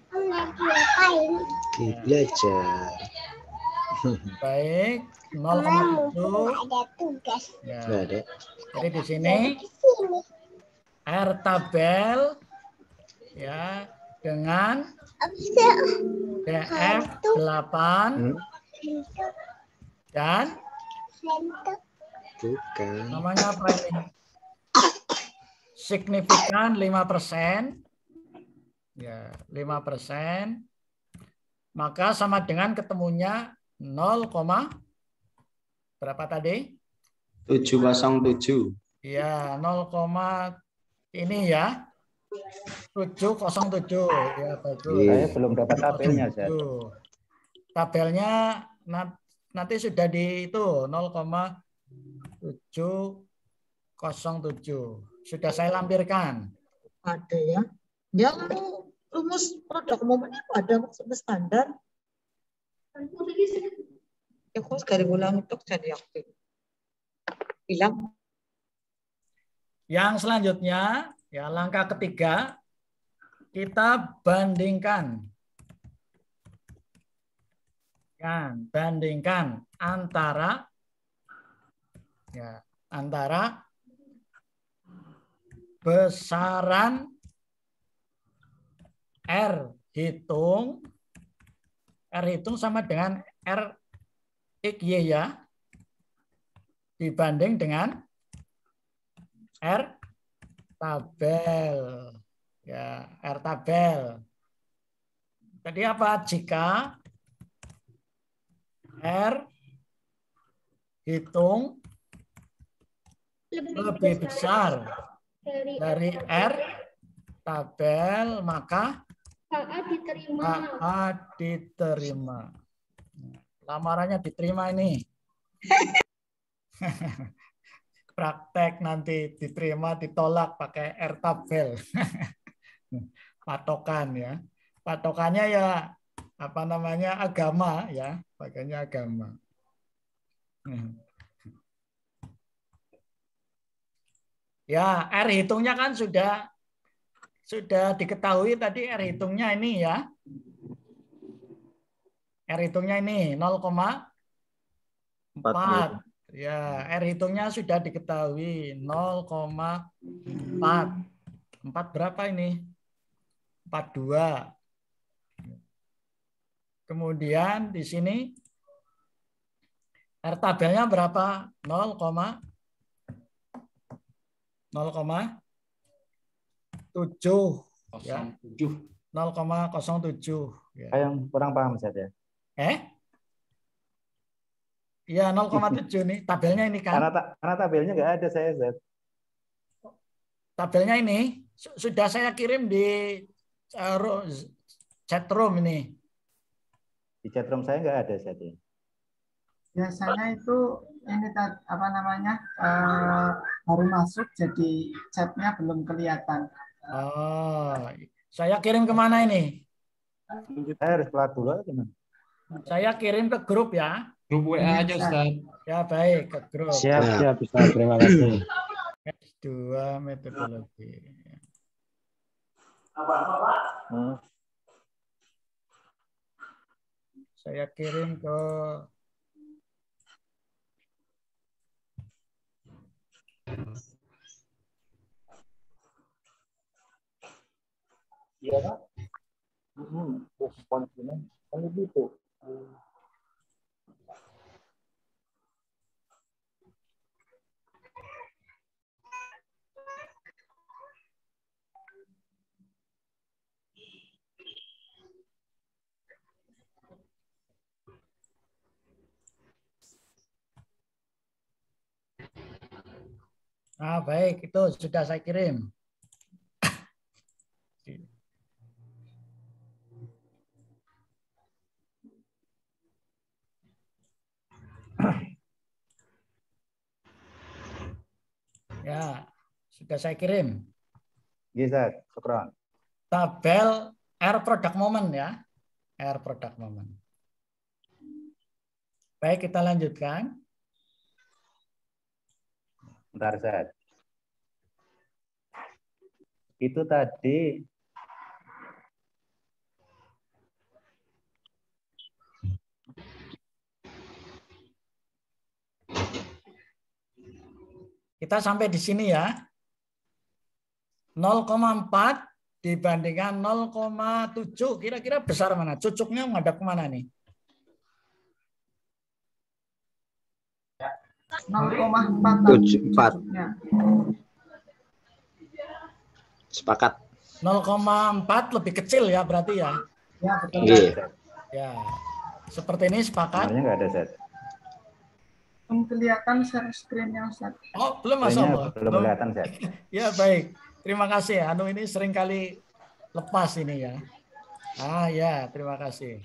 Belajar. Baik, 0,7. Ya. Ada. Jadi di sini R tabel ya dengan DF 8 dan bukan. Namanya apa ini? Signifikan 5%. Ya, 5%. Maka sama dengan ketemunya 0, berapa tadi? 707. Ya, 0, ini ya. 707 ya, bagus. Saya belum dapat tabelnya, Zat. Tabelnya nanti sudah di itu 0,707. Sudah saya lampirkan. Ada ya. Yang rumus produk umumnya ada maksudnya standar. Ya kok sekali ulang untuk jadi aktif. Hilang. Yang selanjutnya, ya langkah ketiga, kita bandingkan. Bandingkan antara besaran R hitung sama dengan R XY ya, dibanding dengan R tabel. Ya, R tabel. Jadi apa? Jika R hitung lebih besar dari R tabel, maka HA diterima. Lamarannya diterima ini. Praktek nanti diterima, ditolak pakai R tabel. Patokan ya. Patokannya ya apa namanya? Agama ya, pakainya agama. Ya, R hitungnya kan sudah diketahui tadi, R hitungnya ini ya. R hitungnya ini 0,4. Ya, R hitungnya sudah diketahui 0,4. 4 berapa ini? 42. Kemudian di sini R tabelnya berapa? 0,7. 0,7 ya. 0,07 ya. Yang kurang paham saja. Iya 0,7 nih tabelnya ini kan. Karena tabelnya nggak ada saya, Zat. Tabelnya ini sudah saya kirim di chatroom ini. Di chatroom saya nggak ada, Zat. Biasanya itu ini apa namanya baru masuk jadi chatnya belum kelihatan. Oh, saya kirim kemana ini? Saya harus keluar dulu gimana? Saya kirim ke grup ya. Grup WA aja, Ustaz. Ya baik, ke grup. Siap, Ustaz. Terima kasih. S2 metodologi. Saya kirim ke Iya, Pak. konsumen kan begitu. Nah, baik, itu sudah saya kirim. Ya, sudah saya kirim. Iya, syukran. Tabel R product moment ya. R product moment. Baik, kita lanjutkan. Bentar, Zat. Itu tadi kita sampai di sini ya. 0,4 dibandingkan 0,7. Kira-kira besar mana? Cucuknya menghadap kemana nih? 0,4. Sepakat. 0,4 lebih kecil ya berarti ya. Ya, betul. Ya. Seperti ini sepakat. sebenarnya nggak ada, Zat. Belum kelihatan share screen-nya, Ustaz. Oh, belum Mas Allah. Belum kelihatan, Zat. Ya, baik. Terima kasih ya. Anu ini seringkali lepas ini ya. Ah ya, terima kasih.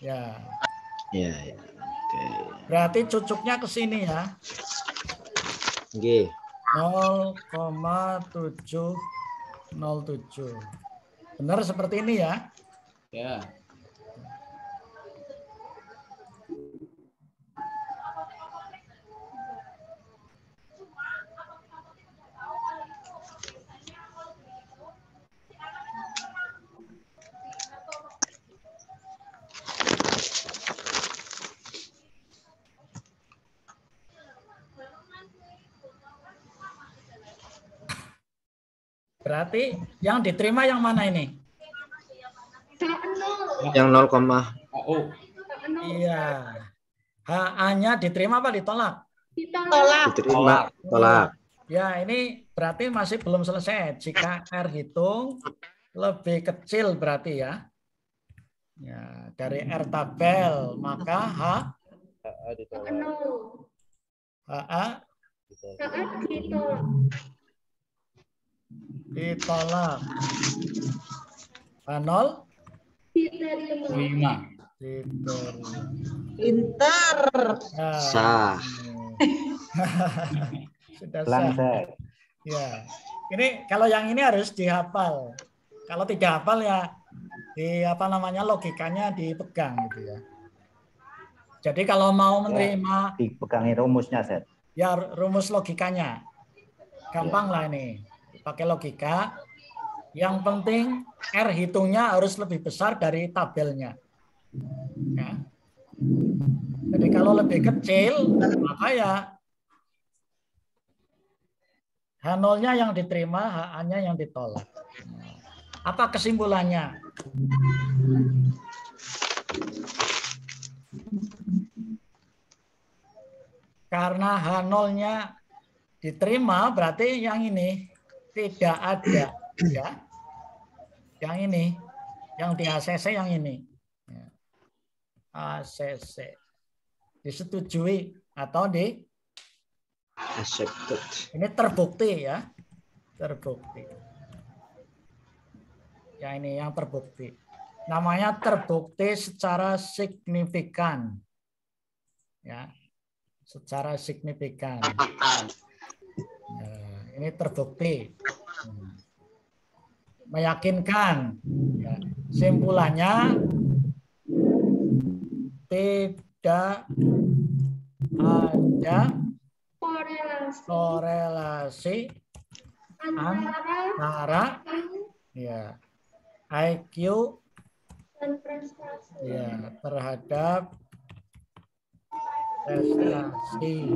Ya. Ya, ya. Oke. Berarti cucuknya ke sini ya. Oke. 0,707. Benar seperti ini ya? Ya. Berarti yang diterima yang mana ini? Yang 0, Oh. Iya. HA-nya diterima apa ditolak? diterima, tolak. Ya, ini berarti masih belum selesai. Jika R hitung lebih kecil berarti ya. Ya, dari R tabel, maka HA ditolak. H0 diterima. Pintar. Sah. Sudah sah. Ya. Ini kalau yang ini harus dihafal. Kalau tidak hafal ya di apa namanya logikanya dipegang gitu ya. Jadi kalau mau menerima dipegangin rumusnya, Zat. Ya rumus logikanya. Gampang lah ini. Pakai logika. Yang penting R hitungnya harus lebih besar dari tabelnya. Ya. Jadi kalau lebih kecil, maka ya H0-nya yang diterima, HA-nya yang ditolak. Apa kesimpulannya? Karena H0-nya diterima, berarti yang ini tidak ada. Ya. Yang ini, yang di ACC yang ini. ACC. Disetujui atau di accepted. Ini terbukti ya. Terbukti. Ya ini yang terbukti. Namanya terbukti secara signifikan. Ya. Secara signifikan. Nah, ini terbukti. Meyakinkan. Ya. Simpulannya tidak ada korelasi antara ya IQ ya terhadap prestasi.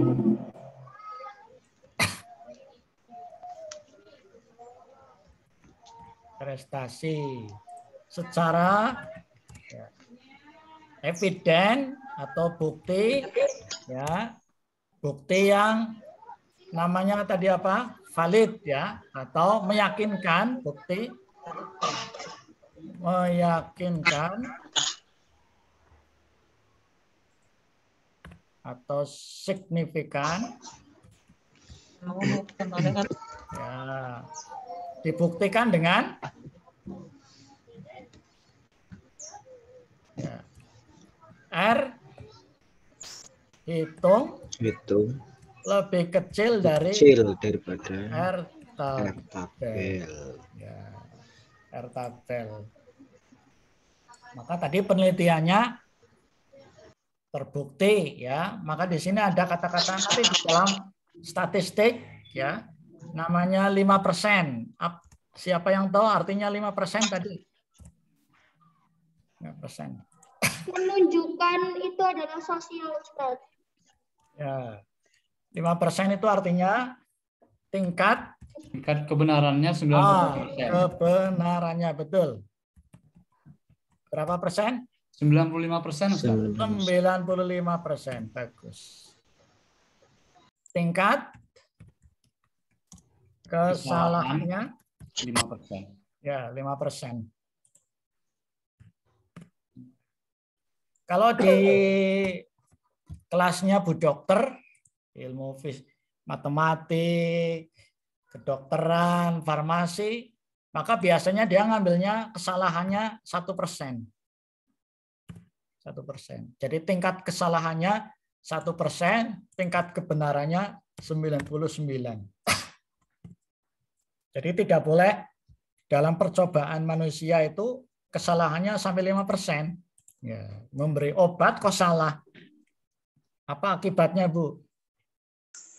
prestasi secara eviden atau bukti, ya, bukti yang namanya tadi apa, valid ya, atau meyakinkan, bukti meyakinkan atau signifikan, ya, dibuktikan dengan ya, R hitung lebih kecil daripada R tabel. Ya. R tabel. Maka tadi penelitiannya terbukti ya. Maka di sini ada kata-kata nanti di dalam statistik ya. Namanya 5%. Siapa yang tahu artinya 5% tadi? 5%. Menunjukkan itu adalah sosial, Ustaz. Ya. 5% itu artinya tingkat kebenarannya 90%. Kebenarannya, betul. Berapa persen? 95%. 95%. Bagus. Tingkat kesalahannya 5%. Ya, 5%. Kalau di kelasnya Bu Dokter, ilmu matematik, kedokteran, farmasi, maka biasanya dia ngambilnya kesalahannya 1%. 1%. Jadi tingkat kesalahannya 1%, tingkat kebenarannya 99. Jadi tidak boleh dalam percobaan manusia itu kesalahannya sampai 5%. Ya, memberi obat kok salah. Apa akibatnya, Bu?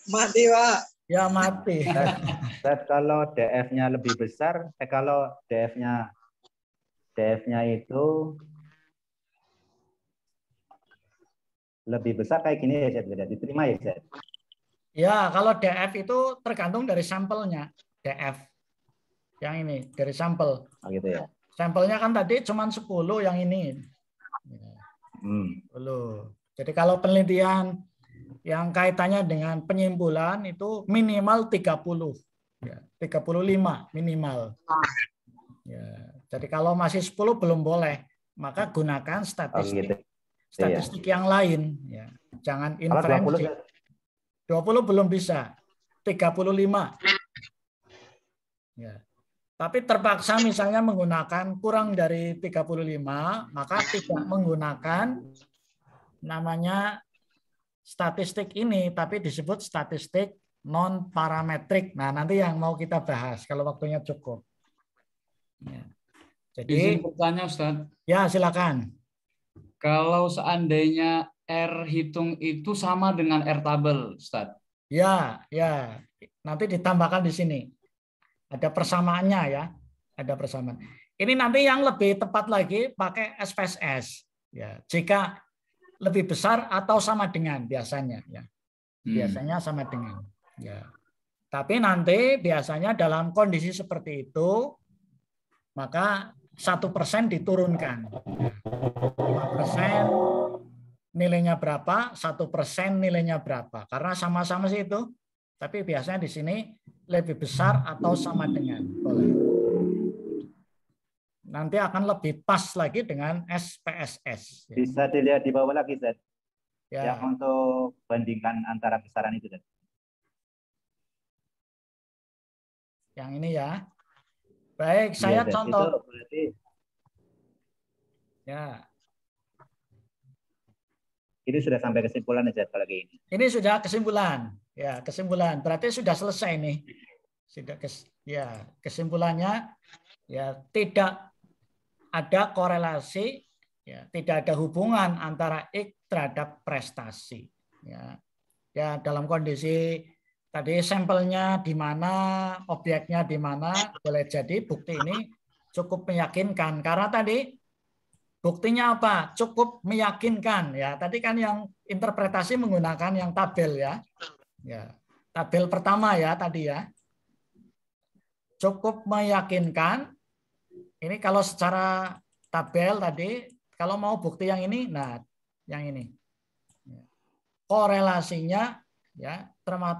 Mati, Pak. Ya, mati. Ustaz, kalau DF-nya lebih besar, kalau DF-nya itu lebih besar kayak gini ya, Ustaz, diterima ya, Ustaz? Ya, kalau DF itu tergantung dari sampelnya. DF. Yang ini, dari sampel. Oh, gitu ya. Sampelnya kan tadi cuma 10 yang ini. 10. Jadi kalau penelitian yang kaitannya dengan penyimpulan itu minimal 30. Ya, 35 minimal. Ya, jadi kalau masih 10 belum boleh, maka gunakan statistik. Statistik yang lain. Ya. Jangan inferensi. 20 belum bisa. 35. Ya. Tapi terpaksa misalnya menggunakan kurang dari 35, maka tidak menggunakan namanya statistik ini, tapi disebut statistik non-parametrik. Nah, nanti yang mau kita bahas kalau waktunya cukup. Ya. Jadi, izin bertanya, Ustaz. Ya, silakan. Kalau seandainya R hitung itu sama dengan R tabel, Ustaz. Ya, ya. Nanti ditambahkan di sini. Ada persamaannya ya, ada persamaan. Ini nanti yang lebih tepat lagi pakai SPSS. Ya, jika lebih besar atau sama dengan biasanya ya. Biasanya sama dengan ya. Tapi nanti biasanya dalam kondisi seperti itu maka 1% diturunkan. 5% nilainya berapa, 1% nilainya berapa. Karena sama-sama sih itu. Tapi biasanya di sini lebih besar atau sama dengan. Boleh. Nanti akan lebih pas lagi dengan SPSS. Bisa dilihat di bawah lagi, Zed. Ya. Yang untuk bandingkan antara besaran itu, Zed. Yang ini ya. Baik, saya Zed. contoh. Itu berarti... Ya. Ini sudah sampai kesimpulan, Zed, kalau kayak ini. Ini sudah kesimpulan. Ya, kesimpulan. Berarti sudah selesai nih. Sudah kesimpulannya ya tidak ada korelasi, ya, tidak ada hubungan antara X terhadap prestasi. Ya, ya dalam kondisi tadi sampelnya di mana, objeknya di mana, boleh jadi bukti ini cukup meyakinkan. Karena tadi buktinya apa? Cukup meyakinkan. Ya, tadi kan yang interpretasi menggunakan yang tabel ya. Ya, tabel pertama ya tadi ya. Cukup meyakinkan Ini kalau secara tabel tadi, kalau mau bukti yang ini, nah yang ini. Korelasinya ya,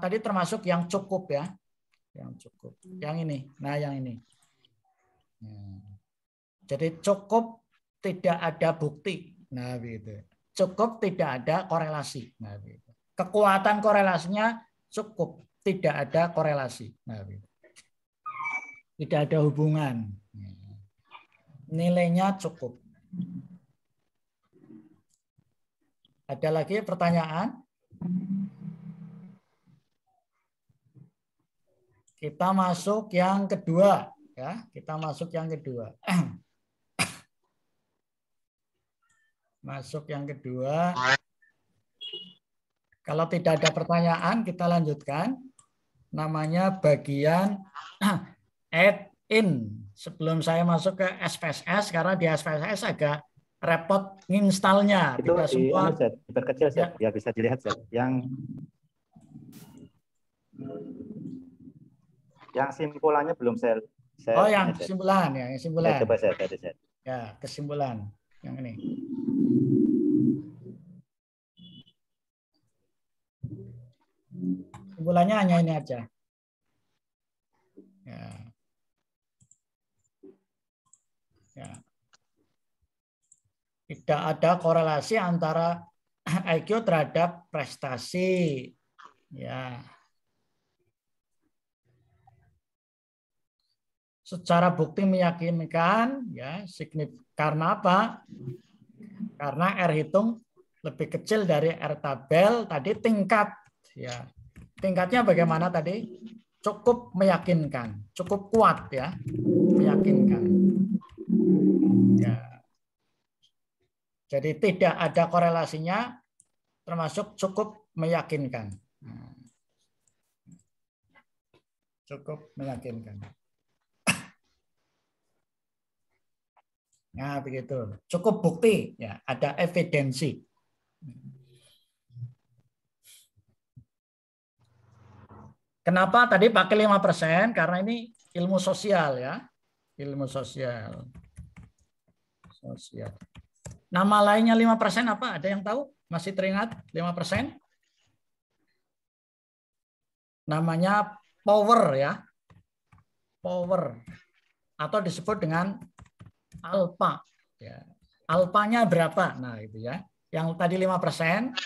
tadi termasuk yang cukup ya. Yang cukup. Yang ini. Nah, yang ini. Jadi cukup tidak ada bukti. Nah, gitu. Cukup tidak ada korelasi. Nah, gitu. Kekuatan korelasinya cukup, tidak ada korelasi. Nah, gitu. Tidak ada hubungan. Nilainya cukup. Ada lagi pertanyaan? Kita masuk yang kedua, ya. Kita masuk yang kedua. Masuk yang kedua. Kalau tidak ada pertanyaan, kita lanjutkan. Namanya bagian add in. Sebelum saya masuk ke SPSS, karena di SPSS agak repot nginstalnya. Itu tidak semua diperkecil, Zed. Ya bisa dilihat, Zed. Yang simpulannya belum saya oh, yang kesimpulan ya, yang kesimpulan. Ya, coba saya. Ya, kesimpulan yang ini. Kesimpulannya hanya ini aja. Ya. Ya. Tidak ada korelasi antara IQ terhadap prestasi. Ya. Secara bukti meyakinkan, ya, karena apa? Karena R hitung lebih kecil dari R tabel. Tadi tingkat, ya, tingkatnya bagaimana tadi? Cukup meyakinkan, cukup kuat, ya, meyakinkan. Ya. Jadi tidak ada korelasinya, termasuk cukup meyakinkan. Cukup meyakinkan. Nah, begitu. Cukup bukti, ya, ada evidensi. Kenapa tadi pakai 5%? Karena ini ilmu sosial, ya. Ilmu sosial. Sosial. Nama lainnya 5% apa? Ada yang tahu? Masih teringat 5%? Namanya power, ya. Power. Atau disebut dengan alpha, ya. Alpanya berapa? Nah, itu ya. Yang tadi 5%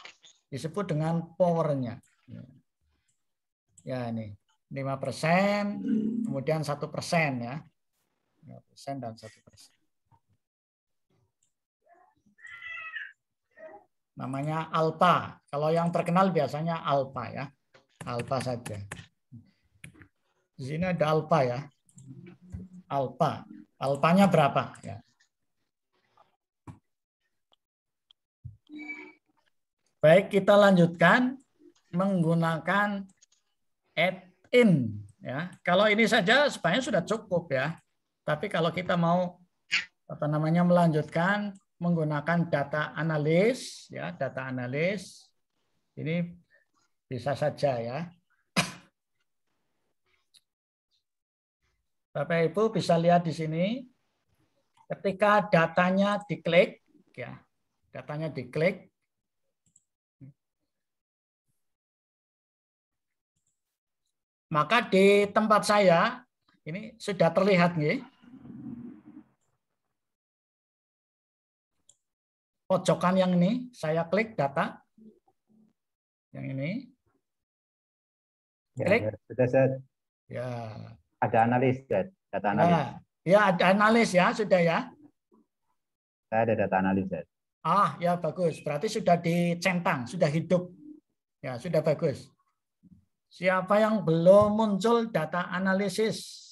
disebut dengan powernya. Ya, ini 5%, kemudian 1%, ya. 5% dan 1%. Namanya alpha. Kalau yang terkenal biasanya alpha, ya. Alpha saja. Di sini ada alpha, ya. Alpha. Alpanya berapa? Ya. Baik, kita lanjutkan menggunakan add in. Ya. Kalau ini saja sebenarnya sudah cukup, ya. Tapi kalau kita mau melanjutkan menggunakan data analis, ya, data analis, ini bisa saja, ya. Bapak Ibu bisa lihat di sini, ketika datanya diklik, ya, datanya diklik, maka di tempat saya ini sudah terlihat, nih, pojokan yang ini, saya klik data, yang ini, klik, ya. Ada analis, data analis. Ya, ada analis, ya, sudah, ya. Saya ada data analis, Ah, ya, bagus. Berarti sudah dicentang, sudah hidup. Ya, sudah bagus. Siapa yang belum muncul data analisis?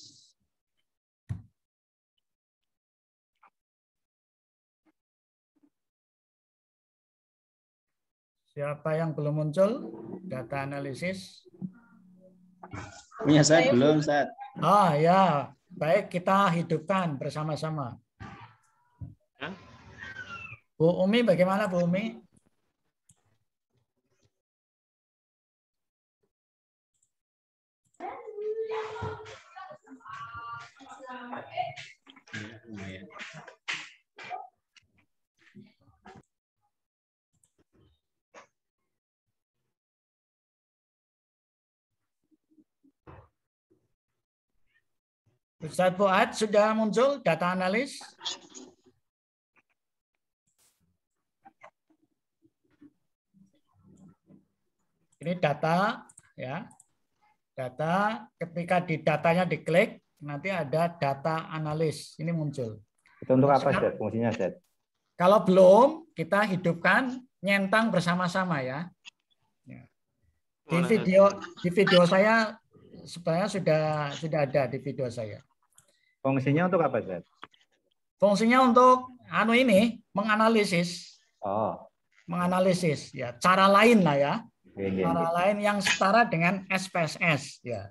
Siapa yang belum muncul data analisis? Punya saya belum, Ustaz. Ah, ya, baik, kita hidupkan bersama-sama. Bu Umi, bagaimana Bu Umi? Ustadz Fuad sudah muncul data analis? Ini data ya. Data ketika di datanya diklik nanti ada data analis. Ini muncul. Itu untuk apa, Zed? Fungsinya, Zed? Kalau belum, kita hidupkan nyentang bersama-sama ya. Di video saya sebenarnya sudah ada di video saya. Fungsinya untuk apa, Zed? Fungsinya untuk ini menganalisis. Oh. Menganalisis ya, cara lain lah ya. Cara lain yang setara dengan SPSS ya.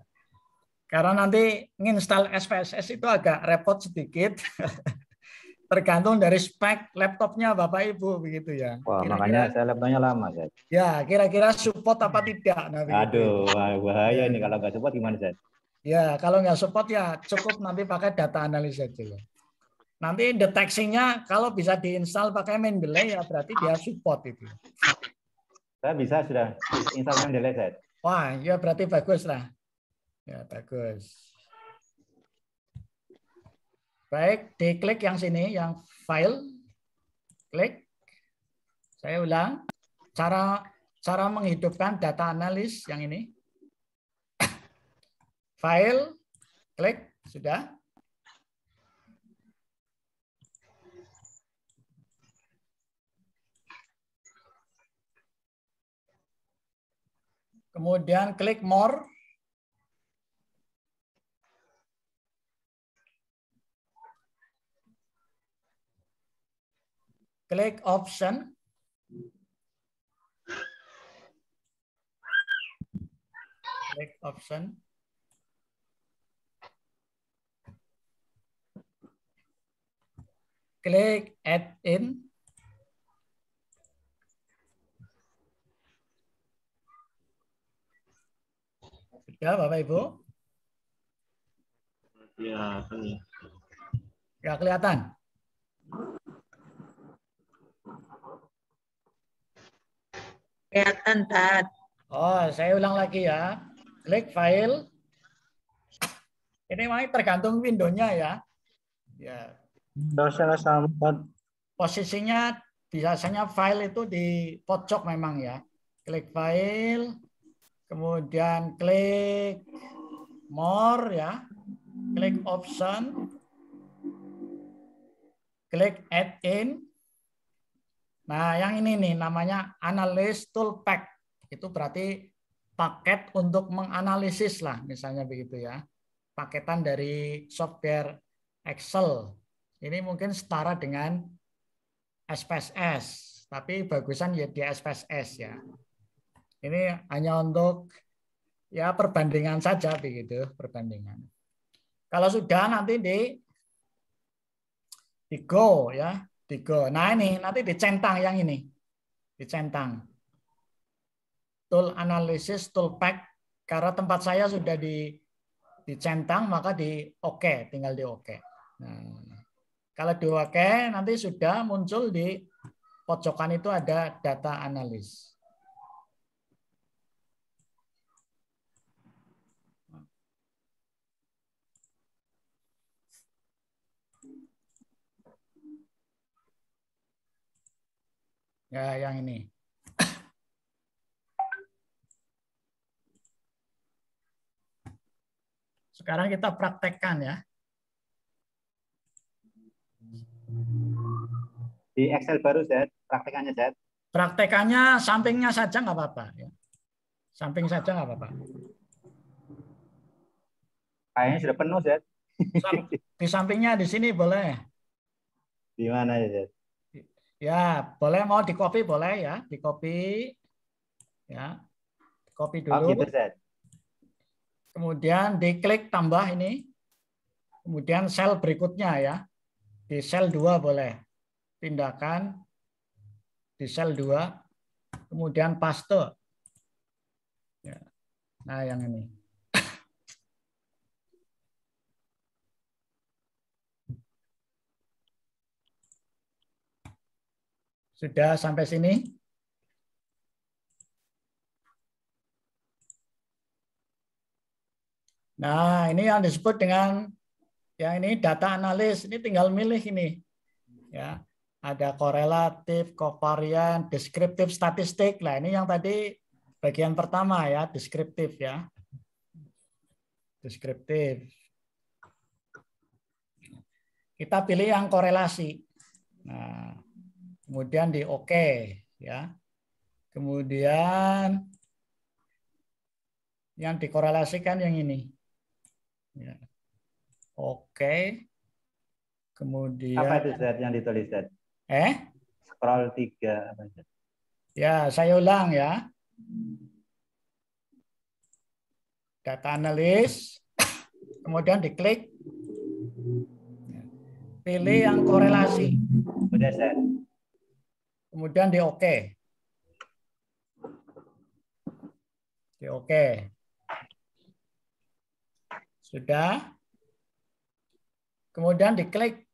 Karena nanti nginstal SPSS itu agak repot sedikit. Tergantung dari spek laptopnya Bapak Ibu begitu ya. Wah, makanya saya laptopnya lama, Zed. Ya, kira-kira support apa tidak. Nah, aduh, bahaya ini kalau nggak support gimana, Zed? Ya, kalau nggak support ya cukup nanti pakai data analis saja ya. Nanti deteksinya kalau bisa diinstal pakai Mendeley ya berarti dia support itu. Saya bisa sudah install Mendeley, Zed. Wah, ya berarti bagus lah. Ya, bagus. Baik, diklik yang sini, yang file. Klik. Saya ulang. Cara menghidupkan data analis yang ini. File, klik, sudah. Kemudian klik more. Klik option. Klik option. Klik add in. Sudah Bapak Ibu? Ya, ya kelihatan. Kelihatan, Tad. Oh, saya ulang lagi ya. Klik file. Ini memang tergantung Windows-nya ya. Ya. Posisinya biasanya file itu di pojok memang ya. Klik file, kemudian klik more ya. Klik option. Klik add in. Nah, yang ini nih namanya Analyst Tool Pack. Itu berarti paket untuk menganalisis lah, misalnya begitu ya. Paketan dari software Excel. Ini mungkin setara dengan SPSS, tapi bagusan ya di SPSS ya. Ini hanya untuk ya perbandingan saja begitu, perbandingan. Kalau sudah nanti di Go ya. Tiga. Nah ini nanti dicentang yang ini, dicentang. Tool Analysis Tool Pack karena tempat saya sudah dicentang maka di OK, tinggal di OK. Nah, kalau di OK nanti sudah muncul di pojokan itu ada data analis. Ya, yang ini. Sekarang kita praktekkan ya. Di Excel baru, Zed. Praktekannya, Zed. Praktekannya sampingnya saja nggak apa-apa. Ya. Samping saja nggak apa-apa. Kayaknya sudah penuh, Zed. Di sampingnya di sini boleh. Di mana ya, Zed? Ya, boleh mau di-copy boleh ya, di-copy. Ya. Copy dulu. Oh, gitu, Zed. Kemudian diklik tambah ini. Kemudian sel berikutnya ya. Di sel 2 boleh. Pindahkan di sel 2. Kemudian paste. Ya. Nah, yang ini. Sudah sampai sini? Nah, ini yang disebut dengan yang ini data analis. Ini tinggal milih ini. Ya. Ada korelatif, kovarian, deskriptif, statistik. Nah, ini yang tadi bagian pertama ya, deskriptif ya. Deskriptif. Kita pilih yang korelasi. Nah, kemudian di oke ya. Kemudian yang dikorelasikan yang ini. Ya. Oke. Kemudian apa itu Z yang ditulis Z? Scroll 3 apa Z? Ya, saya ulang ya. Data analis. Kemudian diklik. Pilih yang korelasi. Udah Z. Kemudian di oke. Di oke. Sudah. Kemudian diklik.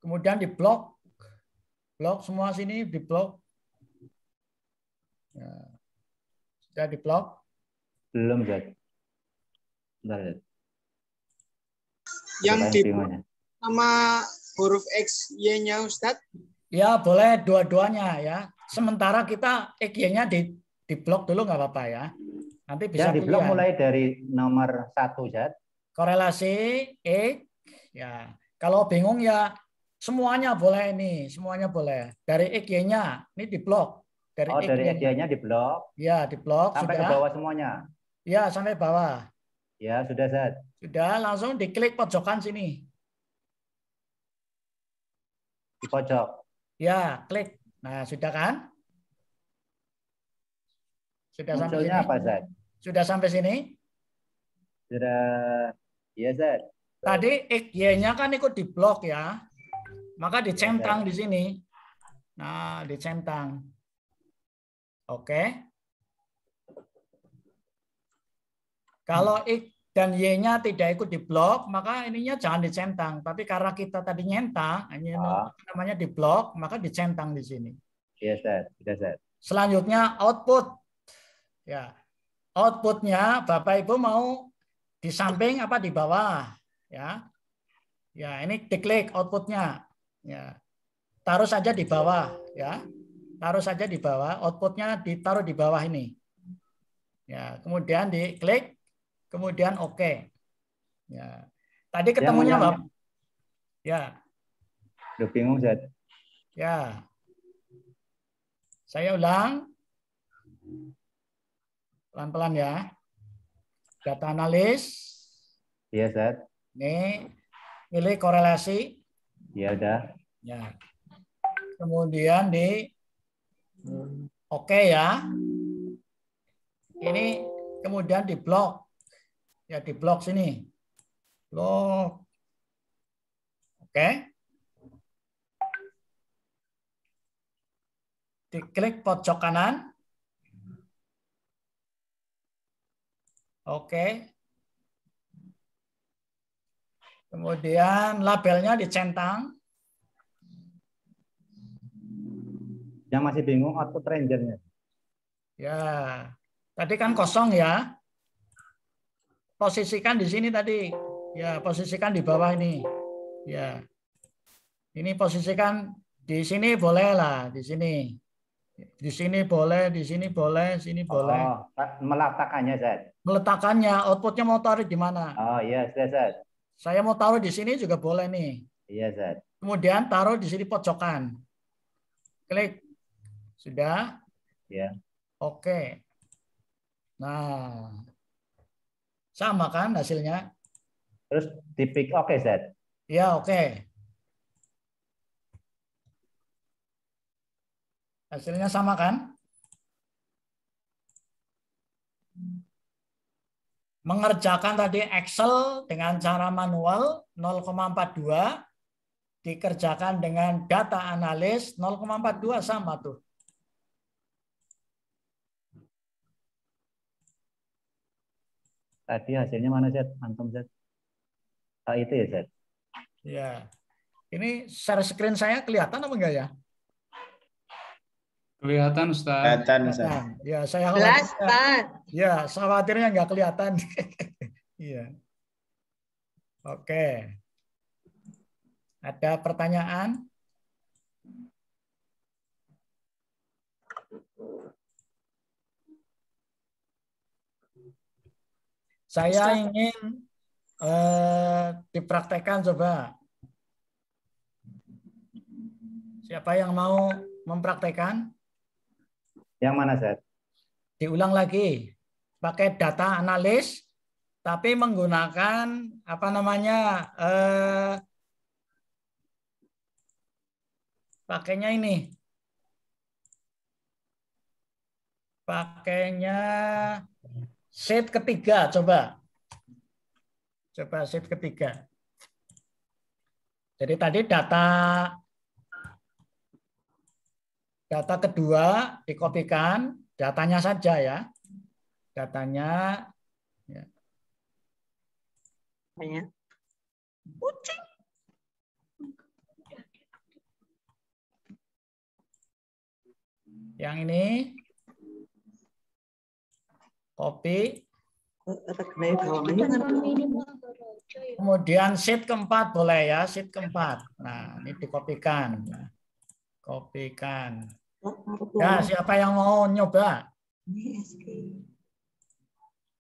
Kemudian di blok. Blok semua sini di blok. Ya. Sudah di blok? Belum, Z. Bentar, Z. Yang di sama huruf X, Y-nya Ustadz? Ya, boleh dua-duanya ya. Sementara kita X-Y-nya di blok dulu nggak apa-apa ya. Nanti bisa di blok mulai dari nomor 1, Z. Korelasi X. Ya. Kalau bingung ya semuanya boleh ini, semuanya boleh. Dari X-Y-nya ini di blok. Dari X-Y-nya di blok. Ya, di blok. Sampai sudah. Ke bawah semuanya. Ya, sampai bawah. Ya, sudah, Z. Sudah, langsung diklik pojokan sini. Di pojok. Ya, klik. Nah, sudah kan? Sudah sampai sini? Apa, Z? Sudah sampai sini? Sudah. Iya, Z. Tadi X-Y-nya kan ikut di blok ya. Maka dicentang di sini. Nah, dicentang. Oke. Kalau X dan Y-nya tidak ikut di blok, maka ininya jangan dicentang. Tapi karena kita tadi nyentang, ini namanya di blok, maka dicentang di sini. Iya, Ustaz. Sudah, Ustaz. Selanjutnya output. Ya. Outputnya Bapak Ibu mau di samping apa di bawah? Ya. Ya, ini diklik outputnya. Ya. Taruh saja di bawah, ya. Taruh saja di bawah, outputnya ditaruh di bawah ini. Ya, kemudian diklik. Kemudian oke. Ya. Tadi ketemunya Bapak. Ya. Udah bingung, Zat. Ya. Saya ulang. Pelan-pelan ya. Data analis. Iya, Zat. Ini pilih korelasi. Ya udah. Ya. Kemudian di oke ya. Ini kemudian di blok. Ya, di blok sini. Blok. Oke. Diklik pojok kanan. Oke. Kemudian labelnya dicentang. Yang masih bingung output rangernya. Ya. Tadi kan kosong ya. Posisikan di sini tadi. Ya, posisikan di bawah ini. Ya. Ini posisikan di sini boleh lah, di sini. Di sini boleh, di sini boleh, sini boleh. Oh, meletakkannya, Zat. Meletakkannya, outputnya mau taruh di mana? Oh, iya, sudah, Zat. Saya mau taruh di sini juga boleh nih. Iya, Zat. Kemudian taruh di sini pojokan. Klik. Sudah? Iya. Oke. Nah, sama kan hasilnya? Terus dipik oke, Zat? Ya, oke. Hasilnya sama kan? Mengerjakan tadi Excel dengan cara manual 0,42 dikerjakan dengan data analis 0,42 sama tuh. Tadi hasilnya mana, Zat? Antum, Zat? Oh, itu ya, Zat? Ya. Ini share screen saya kelihatan apa enggak ya? Kelihatan Ustaz. Kelihatan Ustaz. Ya, saya Jelas, khawatirnya, Pak. ya, saya khawatirnya nggak kelihatan. Iya. Oke. Ada pertanyaan? Saya ingin dipraktekkan coba. Siapa yang mau mempraktekkan? Yang mana, Zat? Diulang lagi. Pakai data analis, tapi menggunakan apa namanya? Pakainya ini. Pakainya sheet ketiga, coba. Coba sheet ketiga. Jadi tadi data kedua dikopikan, datanya saja ya. Datanya ya. Kucing. Yang ini copy. Kemudian sheet keempat boleh ya, sheet keempat. Nah, ini dikopikan. Kopikan. Ya, siapa yang mau nyoba?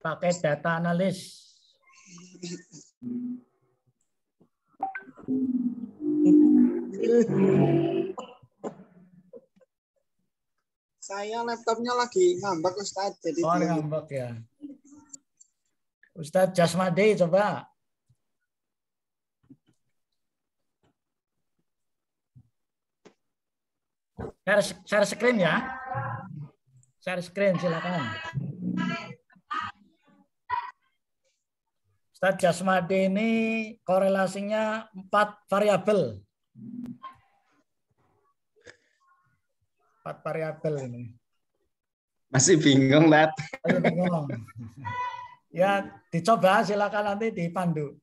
Pakai data analis. Saya laptopnya lagi ngambek Ustaz. Jadi ngambek ya. Ustadz Jasmadi coba. Share screen ya. Share screen silakan. Ustadz Jasmadi ini korelasinya 4 variabel. 4 variabel ini. Masih bingung, Lat. Masih bingung. Ya, dicoba silakan nanti dipandu.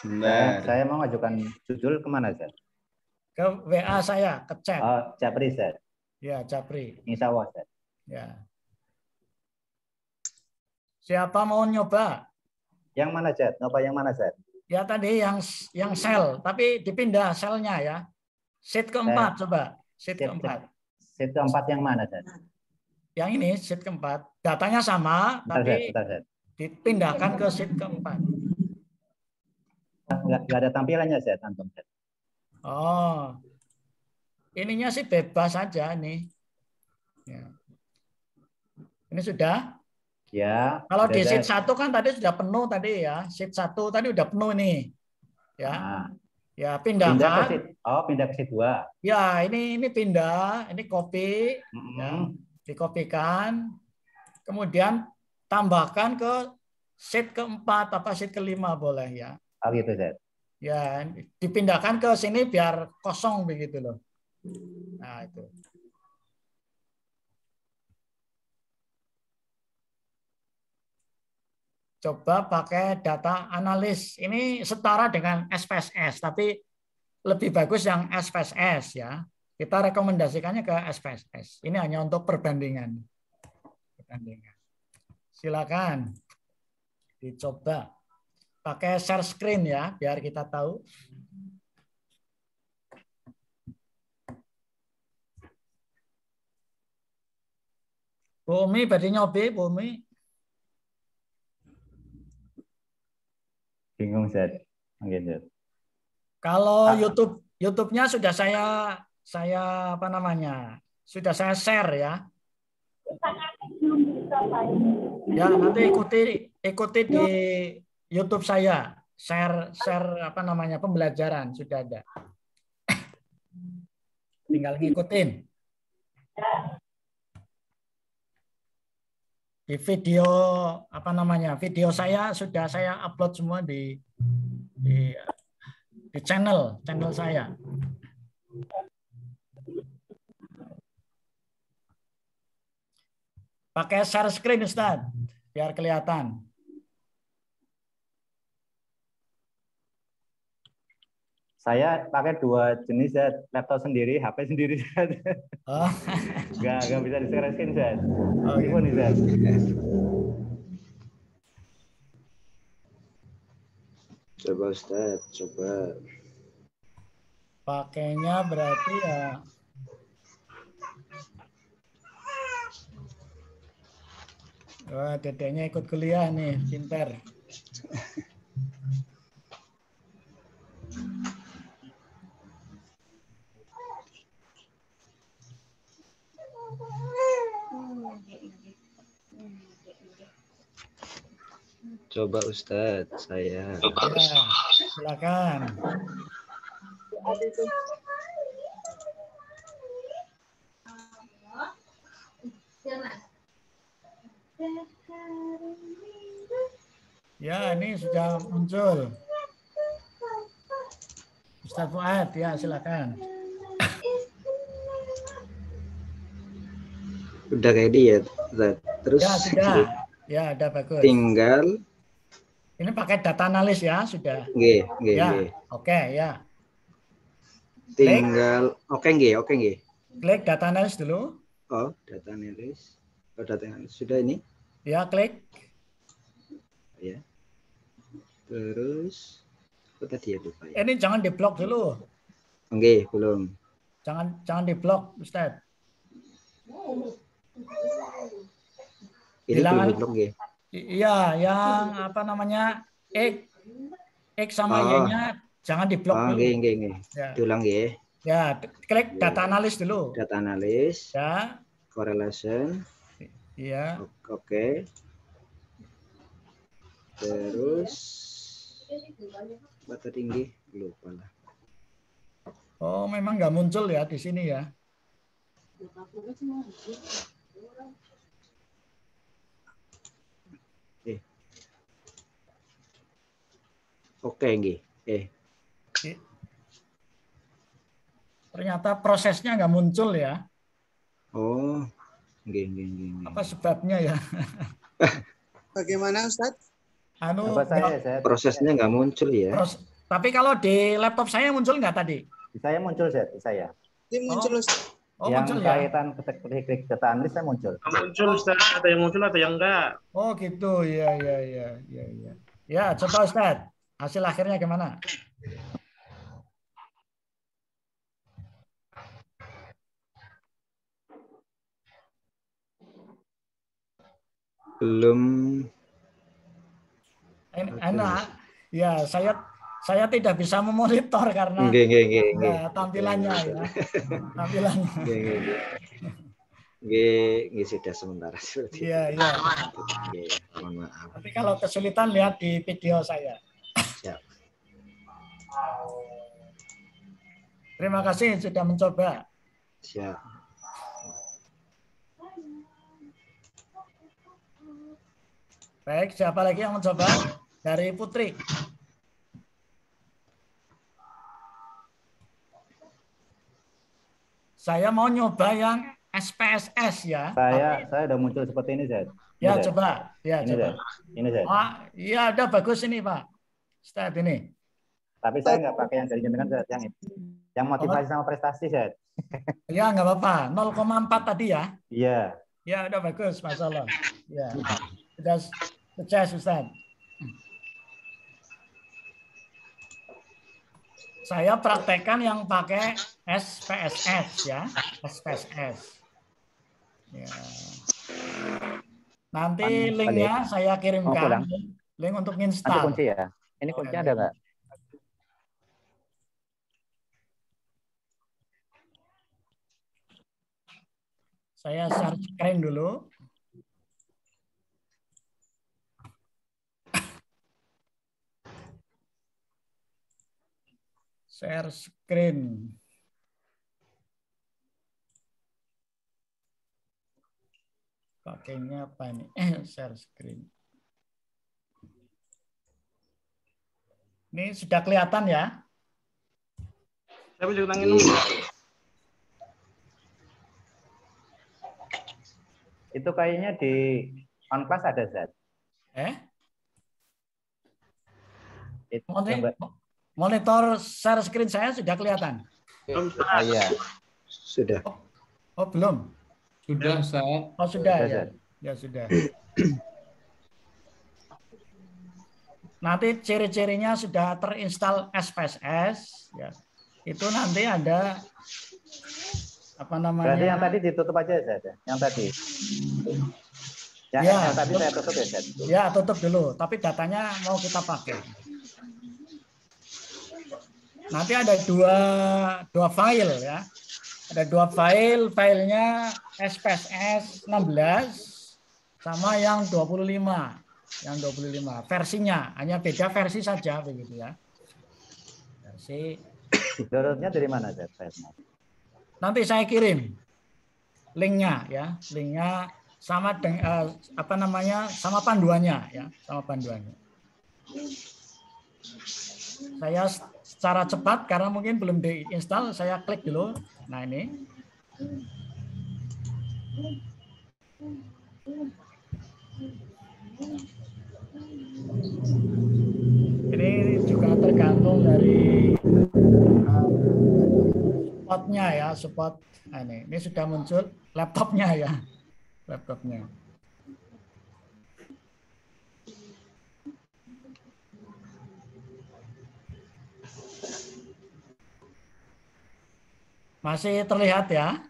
Saya mau ngajukan judul kemana, Zat? Ke WA saya, ke chat. Oh, Japri, Zat. Ya, Japri. Insya Allah, Zat. Ya. Siapa mau nyoba? Yang mana, Zat? Nyoba yang mana, Zat? Ya tadi yang sel, tapi dipindah selnya ya. Sheet keempat coba. Sheet keempat. Sheet keempat yang mana, Zat? Yang ini sheet keempat. Datanya sama, tapi dipindahkan ke sheet keempat. Nggak ada tampilannya, Zat, antum, Zat. Oh, ininya sih bebas saja ini. Ya. Ini sudah. Ya. Kalau di sheet 1 kan tadi sudah penuh tadi ya. Sheet 1 tadi udah penuh nih. Ya. Nah. Ya, pindahkan. Pindah ke sheet 2. Ya, ini pindah, ini copy. Ya, dikopikan. Kemudian tambahkan ke sheet keempat apa sheet kelima boleh ya. Oh gitu, Zat. Ya, dipindahkan ke sini biar kosong begitu loh. Nah, itu. Coba pakai data analis. Ini setara dengan SPSS, tapi lebih bagus yang SPSS ya. Kita rekomendasikannya ke SPSS. Ini hanya untuk perbandingan. Silakan dicoba. Pakai share screen ya, biar kita tahu. Bu Umi, berarti nyobi, Bu Umi. Bingung, Zat. Mungkin, Zat. Kalau YouTube-nya sudah saya apa namanya? Sudah saya share ya. Ya, nanti ikuti di YouTube saya. Share apa namanya? Pembelajaran sudah ada. Tinggal ngikutin. Di video apa namanya? Video saya sudah saya upload semua di channel saya. Pakai share screen Ustaz, biar kelihatan. Saya pakai 2 jenis Zat, laptop sendiri, HP sendiri Zat. Oh. Nggak bisa di-share-in Zat. Oh, Ibu nih Zat. Coba Ustaz, coba. Pakainya berarti ya. Wah, dedeknya ikut kuliah nih, pinter. Coba Ustadz, saya. Ya, silakan. Ya, ini sudah muncul. Ustaz Fuad, ya silakan. Udah kayak dia, terus ya sudah, ya udah bagus. Tinggal. Ini pakai data analis ya sudah. Ya, oke ya. Tinggal, oke. Klik data analis dulu. Oh, data analis. Oh, data analis sudah ini. Ya, klik. Ya. Terus, apa tadi ya lupa ya? Ini jangan diblok dulu. Oke, belum. Jangan diblok, Ustaz. Ini belum diblok ya? Iya, yang apa namanya X sama Y-nya jangan diblok dulu. Ya. Diulang ya. Ya, klik data analis dulu. Data analis. Ya. Correlation. Iya. Oke. Terus bata tinggi lupa lah. Oh, memang nggak muncul ya di sini ya. Oke, nggih. Ternyata prosesnya nggak muncul ya. Oh, nggih. Apa sebabnya ya? Bagaimana Ustadz? Prosesnya nggak muncul ya. Tapi kalau di laptop saya muncul nggak tadi? Di saya muncul, Zat. Di saya. Ini muncul Ustadz. Oh, yang muncul kaitan ketik data analis saya muncul. Muncul Ustaz, ada yang muncul ada yang enggak. Oh gitu, ya. Ya, coba Ustaz, hasil akhirnya gimana? Belum. Enak. Ya, saya tidak bisa memonitor karena tampilannya ya. Tampilannya. Sudah sementara seperti itu. Iya. Mohon maaf. Tapi kalau kesulitan lihat di video saya. Siap. Terima kasih sudah mencoba. Siap. Baik, siapa lagi yang mencoba? Dari Putri. Saya mau nyoba yang SPSS ya. Saya udah muncul seperti ini, Zat. Ya, coba. Ya, ini, coba. Ini, Zat. Oh, iya, udah bagus ini, Pak. Start ini. Tapi saya nggak pakai yang dari jenengan, Zat, yang itu. Yang motivasi sama prestasi, Zat. Ya, nggak apa-apa. 0,4 tadi ya. Iya. Ya, udah bagus, Masya Allah. Ya. Sudah sukses, Ustaz. Saya praktekkan yang pakai SPSS ya, SPSS. Ya. Nanti linknya saya kirimkan, link untuk install. Nanti kunci ya. Ini kuncinya ada nggak? Saya share screen dulu. Share screen. Pakainya apa ini? Share screen. Ini sudah kelihatan ya? Saya bisa ulangin dulu. Itu kayaknya di on class ada, Zat. Mau Monitor share screen saya sudah kelihatan? Iya. Sudah. Oh, belum. Sudah, Ustaz. Oh, sudah ya. Ustaz. Ya, sudah. Nanti ciri-cirinya sudah terinstall SPSS ya. Itu nanti ada apa namanya? Berarti yang tadi ditutup aja saja. Yang tadi. Ya, yang tadi saya tutup ya, Ustaz. Ya, tutup dulu, tapi datanya mau kita pakai. Nanti ada dua file ya. Ada dua file, filenya SPSS 16 sama yang 25. Yang 25 versinya, hanya beda versi saja begitu ya. Versi. Downloadnya dari mana, Ustaz? Nanti saya kirim linknya ya, linknya sama dengan apa namanya, sama panduannya ya, sama panduannya. Saya secara cepat karena mungkin belum diinstal, saya klik dulu. Nah ini. Ini juga tergantung dari supportnya ya, support. Nah, ini sudah muncul laptopnya ya, laptopnya. Masih terlihat ya?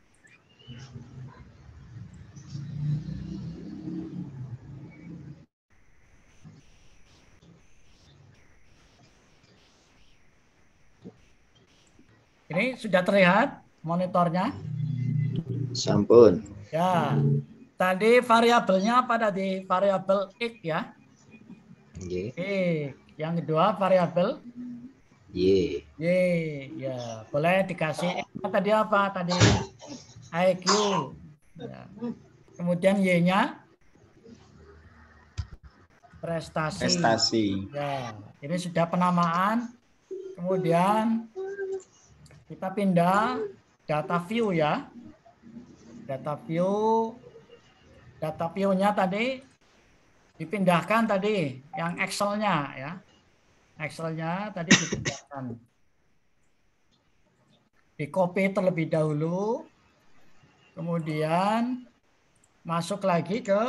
Ini sudah terlihat monitornya? Sampun. Ya. Tadi variabelnya apa tadi? Variabel X ya? Y. Yang kedua variabel Y. Y. Ya, boleh dikasih tadi apa? Tadi IQ. Ya. Kemudian Y-nya prestasi. Prestasi. Ya, ini sudah penamaan. Kemudian kita pindah data view ya. Data view-nya tadi dipindahkan tadi yang Excel-nya ya. Excel-nya tadi dipindahkan. Di copy terlebih dahulu. Kemudian masuk lagi ke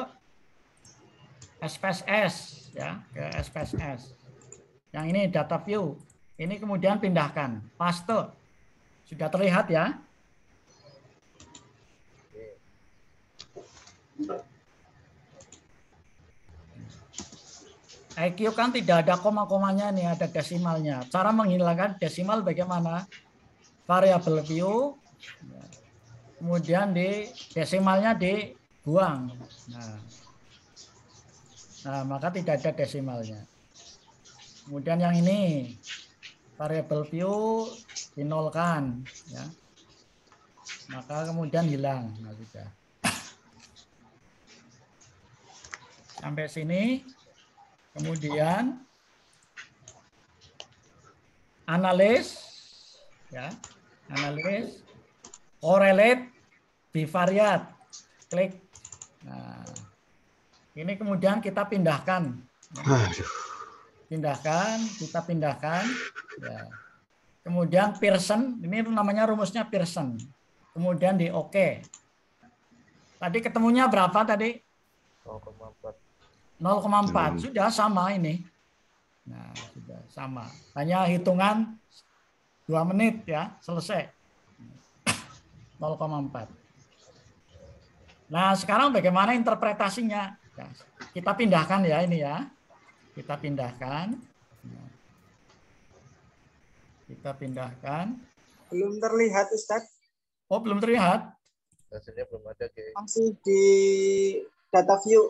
SPSS ya, ke SPSS. Yang ini data view. Ini kemudian pindahkan, paste. Sudah terlihat ya? IQ kan tidak ada koma-komanya nih, ada desimalnya. Cara menghilangkan desimal bagaimana? Variabel view, kemudian di desimalnya dibuang. Nah, maka tidak ada desimalnya. Kemudian yang ini variabel view dinolkan, ya. Maka kemudian hilang. Nah, sudah. Sampai sini. Kemudian analis, ya, analis, correlate, bivariate, klik. Nah, ini kemudian kita pindahkan. Kita pindahkan. Ya. Kemudian Pearson, ini namanya rumusnya Pearson. Kemudian di OK. Tadi ketemunya berapa tadi? 0,4 sudah sama ini. Nah, sudah sama. Hanya hitungan 2 menit ya, selesai. 0,4. Nah, sekarang bagaimana interpretasinya? Ya, kita pindahkan ya ini ya. Kita pindahkan. Kita pindahkan. Belum terlihat, Ustaz. Oh, belum terlihat? Hasilnya belum ada, masih di data view.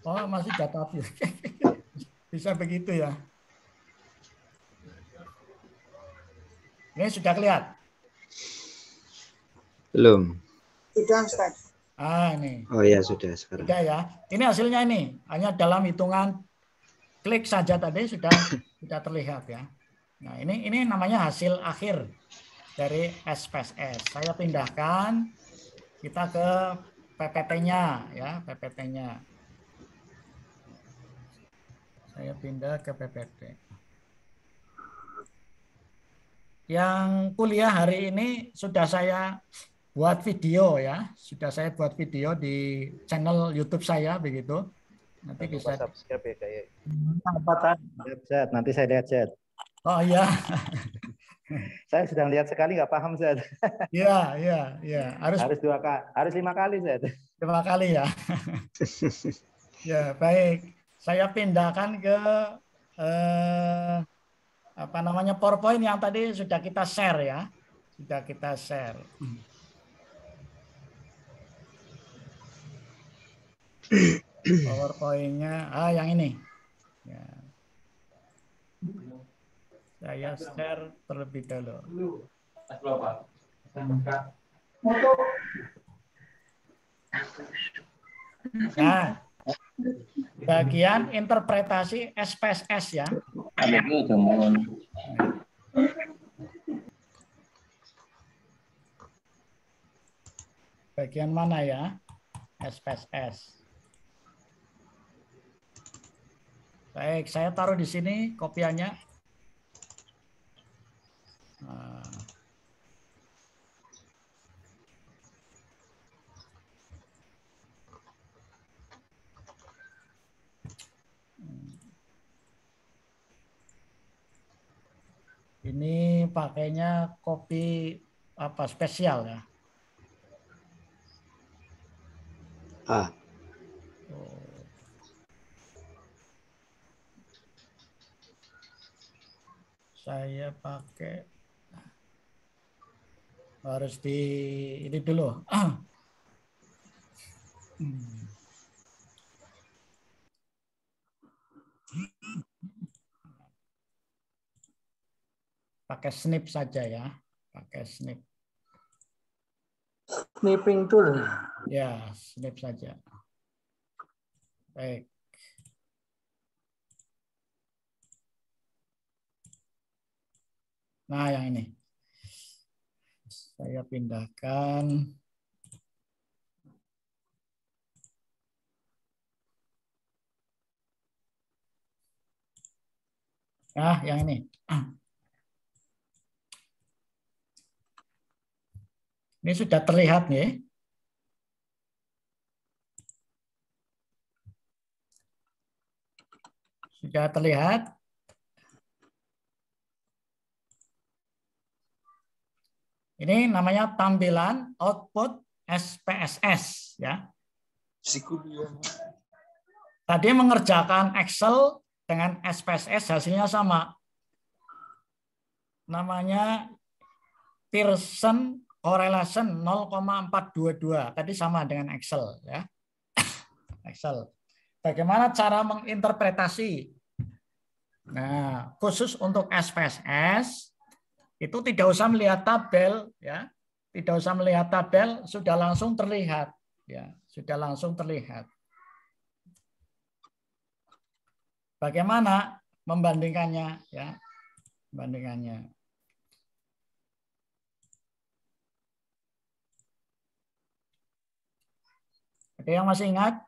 Oh, masih data view. Bisa begitu ya. Ini sudah kelihatan? Belum. Sudah, Ustaz. Ini. Oh ya, sudah sekarang. Sudah ya. Ini hasilnya ini. Hanya dalam hitungan klik saja tadi sudah terlihat ya. Nah, ini namanya hasil akhir dari SPSS. Saya pindahkan kita ke PPT-nya ya, PPT-nya. Saya pindah ke PPT. yang kuliah hari ini sudah saya buat video ya, sudah saya buat video di channel YouTube saya begitu. Nanti bisa subscribe ya kayak. Apa tadi? Zat, nanti saya lihat Zat. Oh iya. Saya sedang lihat sekali nggak paham Zat. Iya. Harus 2 kali, harus 5 kali Zat. 5 kali ya. Ya baik. Saya pindahkan ke apa namanya PowerPoint yang tadi sudah kita share ya, sudah kita share. PowerPoint-nya yang ini. Ya. Saya share terlebih dahulu. Nah, bagian interpretasi SPSS ya. Bagian mana ya? SPSS. Baik, saya taruh di sini kopiannya. Nah. Ini pakainya kopi apa spesial ya? Saya pakai harus di ini dulu. Pakai snip saja ya, pakai snip. Snipping tool. Ya, snip saja. Baik. Nah, yang ini. Saya pindahkan. Nah, yang ini. Ini sudah terlihat nih. Sudah terlihat. Ini namanya tampilan output SPSS ya. Tadi mengerjakan Excel dengan SPSS hasilnya sama. Namanya Pearson correlation 0,422. Tadi sama dengan Excel ya. Excel. Bagaimana cara menginterpretasi? Nah, khusus untuk SPSS itu tidak usah melihat tabel ya. Tidak usah melihat tabel, sudah langsung terlihat ya, sudah langsung terlihat. Bagaimana membandingkannya ya? Membandingkannya. Ada yang masih ingat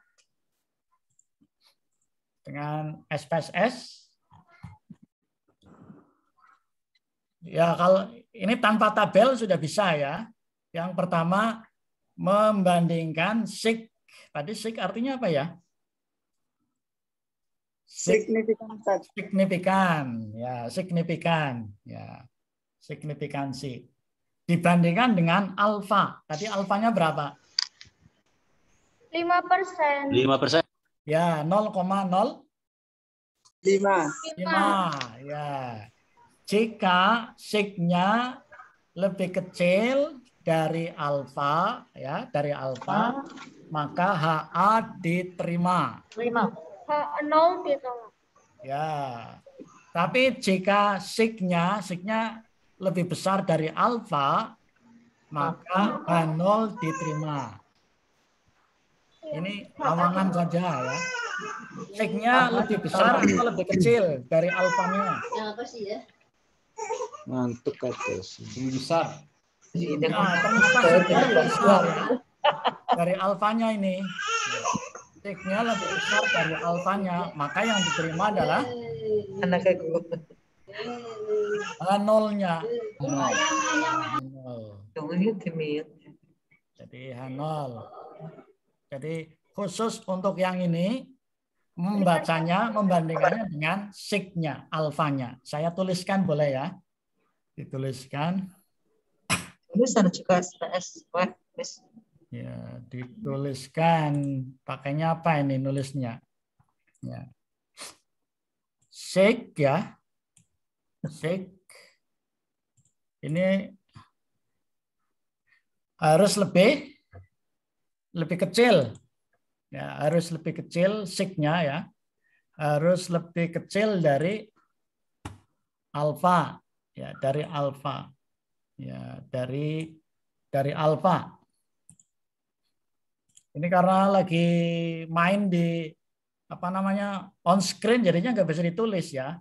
dengan SPSS? Ya, kalau ini tanpa tabel sudah bisa ya. Yang pertama membandingkan sig. Tadi sig artinya apa ya? Signifikan. Signifikan, ya, signifikan, ya, signifikansi. Dibandingkan dengan alfa. Tadi alfanya berapa? 5%. 5%. Ya, 0,05. 5. Ya. Jika signya lebih kecil dari alfa, ya, dari alfa, maka HA diterima. H0 ditolak. Ya. Tapi jika signya lebih besar dari alfa, maka H0 diterima. Ini awangan saja ya. Signya lebih besar atau lebih kecil dari alfanya? Yang apa sih ya? Ngantuk atas. Lebih besar. Nah, ternyata signya lebih besar ya. Dari alfanya ini. Signya lebih besar dari alfanya, maka yang diterima adalah anak aku. H0-nya. Jadi H0. Jadi khusus untuk yang ini membacanya, membandingkannya dengan sig-nya, alfanya. Saya tuliskan boleh ya? Dituliskan. Tulisan juga SPS. Ya, dituliskan. Pakainya apa ini nulisnya? Ya. Sig ya. Sig. Ini harus lebih kecil. Ya, harus lebih kecil sig-nya ya. Harus lebih kecil dari alfa. Ya, dari alfa. Ya, dari alfa. Ini karena lagi main di on screen jadinya nggak bisa ditulis ya.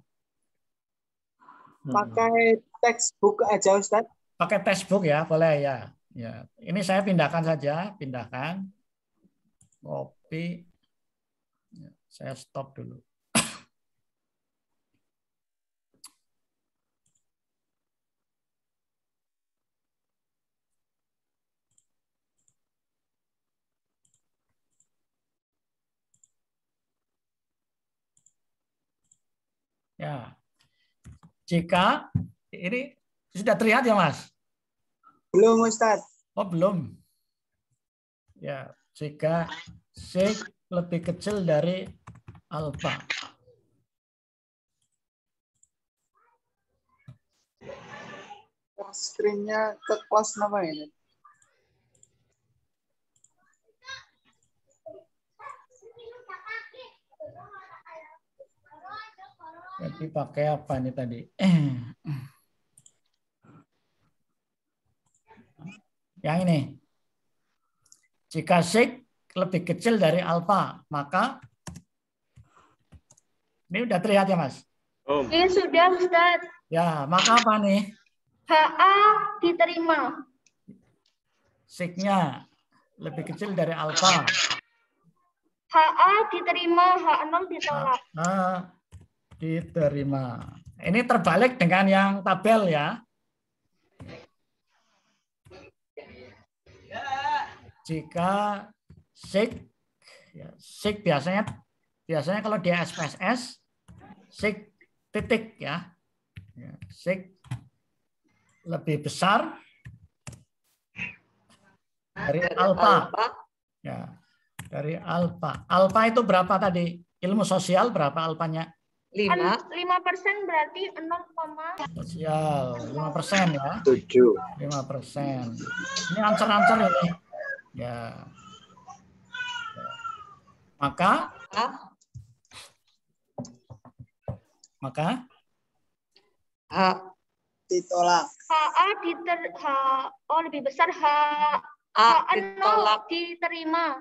Pakai textbook aja Ustaz. Pakai textbook ya, boleh ya. Ya, ini saya pindahkan saja, pindahkan. Copy. Ya, saya stop dulu. Ya, jika ini sudah terlihat ya Mas? Belum Ustaz. Oh belum. Ya, jika sig lebih kecil dari alfa. Screen-nya ke kelas apa ini? Jadi pakai apa nih tadi? Yang ini. Jika sig lebih kecil dari alfa, maka ini udah terlihat ya Mas? Ini sudah Ustaz. Ya, maka apa nih? HA diterima. Sig-nya lebih kecil dari alfa. HA diterima, H0 ditolak. Diterima. Ini terbalik dengan yang tabel ya. Jika sig, ya, sig biasanya kalau di SPSS sig titik ya, sig lebih besar dari alfa. Ya, dari alfa. Alfa itu berapa tadi? Ilmu sosial berapa alfanya? 5% berarti 0, sosial 5% ya. 7. 5%. Ini answer ini. Ya. Maka ditolak. lebih besar ditolak. Diterima.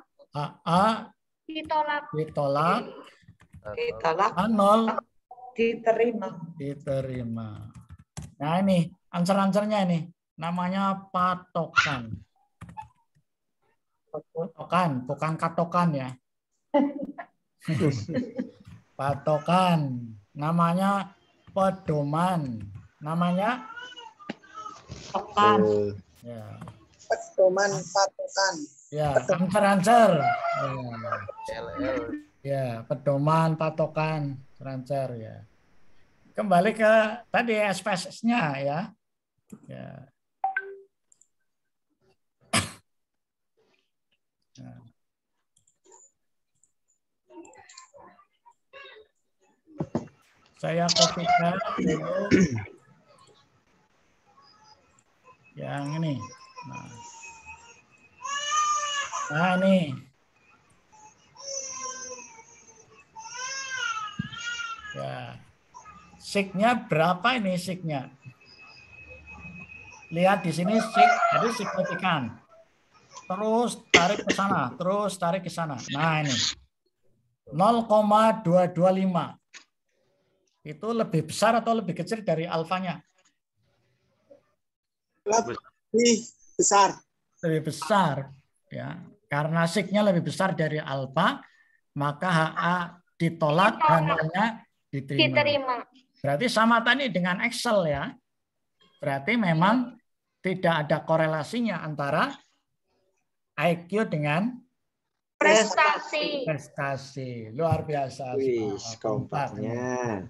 Ditolak. H0 diterima. Nah ini answer-answernya ini namanya patokan. Patokan, bukan katokan ya. Patokan, namanya pedoman, namanya patokan. Ya. Pedoman patokan. Ya, answer. Ya, pedoman patokan, answer ya. Kembali ke tadi SPSS-nya ya. Ya. Nah. Saya kopikan dulu yang ini. Nah ini. Ya. Sig-nya berapa ini sig-nya? Lihat di sini sig, jadi signifikan. Terus tarik ke sana, terus tarik ke sana. Nah ini 0,225. Itu lebih besar atau lebih kecil dari alfanya? Lebih besar. Lebih besar, ya. Karena sig-nya lebih besar dari alfa, maka HA ditolak, H0-nya diterima. Berarti sama tadi dengan Excel ya. Berarti memang tidak ada korelasinya antara IQ dengan Prestasi. prestasi. Luar biasa. Wih, kompaknya.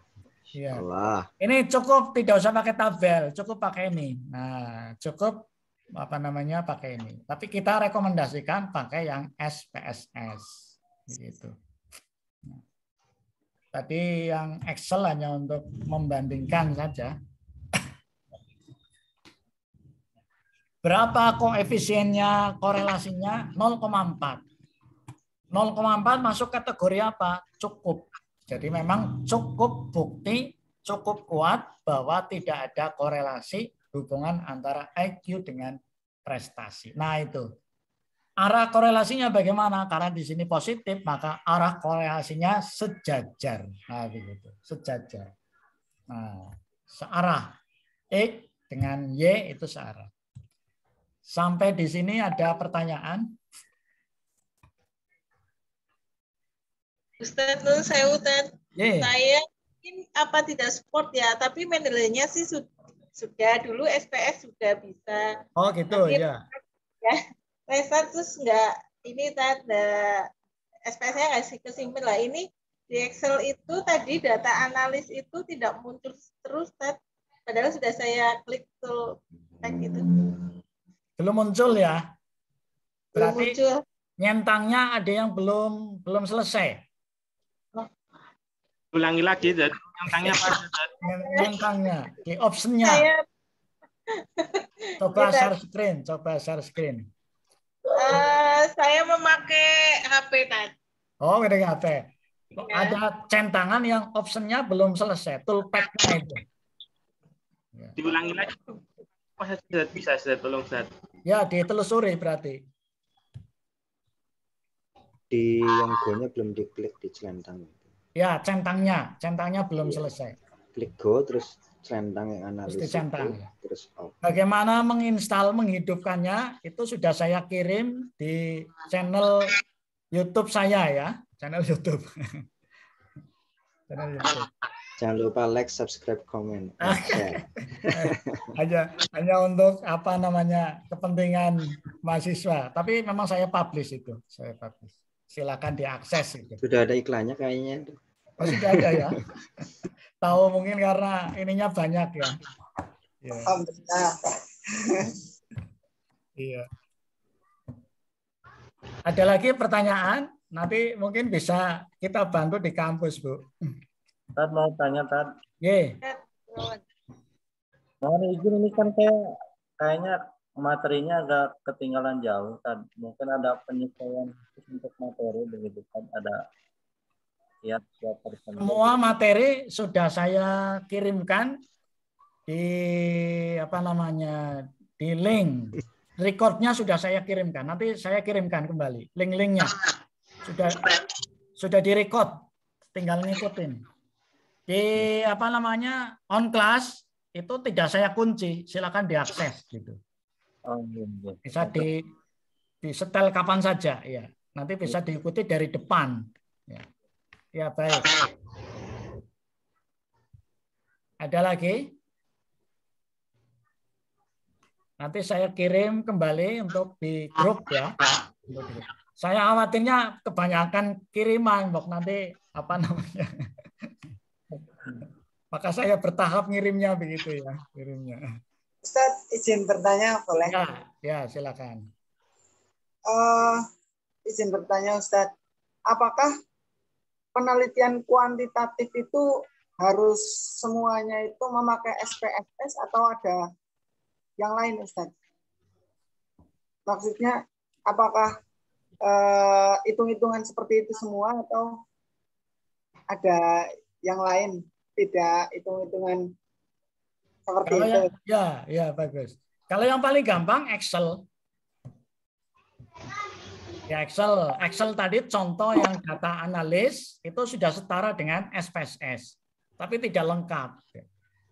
Ya. Allah. Ini cukup, tidak usah pakai tabel, cukup pakai ini. Nah, cukup pakai ini. Tapi kita rekomendasikan pakai yang SPSS gitu. Nah, tadi yang Excel hanya untuk membandingkan saja. Berapa koefisiennya, korelasinya? 0,4. 0,4 masuk kategori apa? Cukup. Jadi memang cukup bukti, cukup kuat bahwa tidak ada korelasi hubungan antara IQ dengan prestasi. Nah itu. Arah korelasinya bagaimana? Karena di sini positif, maka arah korelasinya sejajar. Nah begitu, sejajar. Nah, searah. X dengan Y itu searah. Sampai di sini ada pertanyaan? Ustaz, saya mungkin apa tidak support ya, tapi Mendeley-nya sih sudah dulu SPS sudah bisa. Oh gitu tapi, ya. Ya, Resa terus nggak ini tanda SPS-nya nggak kesimpan lah. Ini di Excel itu tadi data analis itu tidak muncul terus, padahal sudah saya klik tool tag itu. Belum muncul ya? Berarti muncul. Nyentangnya ada yang belum selesai. Ulangi lagi, Zat. Nyentangnya apa? Nyentangnya di optionnya. Coba share screen. Saya memakai HP tadi. Oh, pakai HP. Ada centangan yang optionnya belum selesai, toolpad-nya itu. Diulangi lagi. Bisa, Zat, tolong, Zat. Ya, ditelusuri berarti. Di yang go-nya belum diklik di centang. Ya, centangnya belum selesai. Klik go, terus centang yang analis. Terus bagaimana menghidupkannya, itu sudah saya kirim di channel YouTube saya ya. Channel YouTube. Jangan lupa like, subscribe, komen. hanya untuk kepentingan mahasiswa. Tapi memang saya publish itu. Silakan diakses itu. Sudah ada iklannya kayaknya. Oh, sudah ada ya. Tahu mungkin karena ininya banyak ya. Alhamdulillah. Iya. Ada lagi pertanyaan? Nanti mungkin bisa kita bantu di kampus, Bu. Tad mau tanya, Tad. Mohon izin, ini kan kayaknya materinya agak ketinggalan jauh, Tad. Mungkin ada penyesuaian untuk materi begitu, Tad. Ada semua materi sudah saya kirimkan di di link. Recordnya sudah saya kirimkan. Nanti saya kirimkan kembali link-linknya. Sudah direcord, tinggal ngikutin. Di on class itu tidak saya kunci, silakan diakses gitu. Bisa di setel kapan saja ya. Nanti bisa diikuti dari depan. Ya baik. Ada lagi? Nanti saya kirim kembali untuk di grup ya. Saya khawatirnya kebanyakan kiriman, nanti maka saya bertahap ngirimnya begitu ya, kirimnya. Ustaz, izin bertanya boleh? Ya silakan. Izin bertanya Ustaz, apakah penelitian kuantitatif itu harus semuanya itu memakai SPSS atau ada yang lain, Ustaz? Maksudnya, apakah hitung-hitungan seperti itu semua atau ada yang lain, tidak hitung-hitungan seperti itu? Ya bagus. Kalau yang paling gampang Excel. Ya Excel tadi contoh yang data analis itu sudah setara dengan SPSS, tapi tidak lengkap.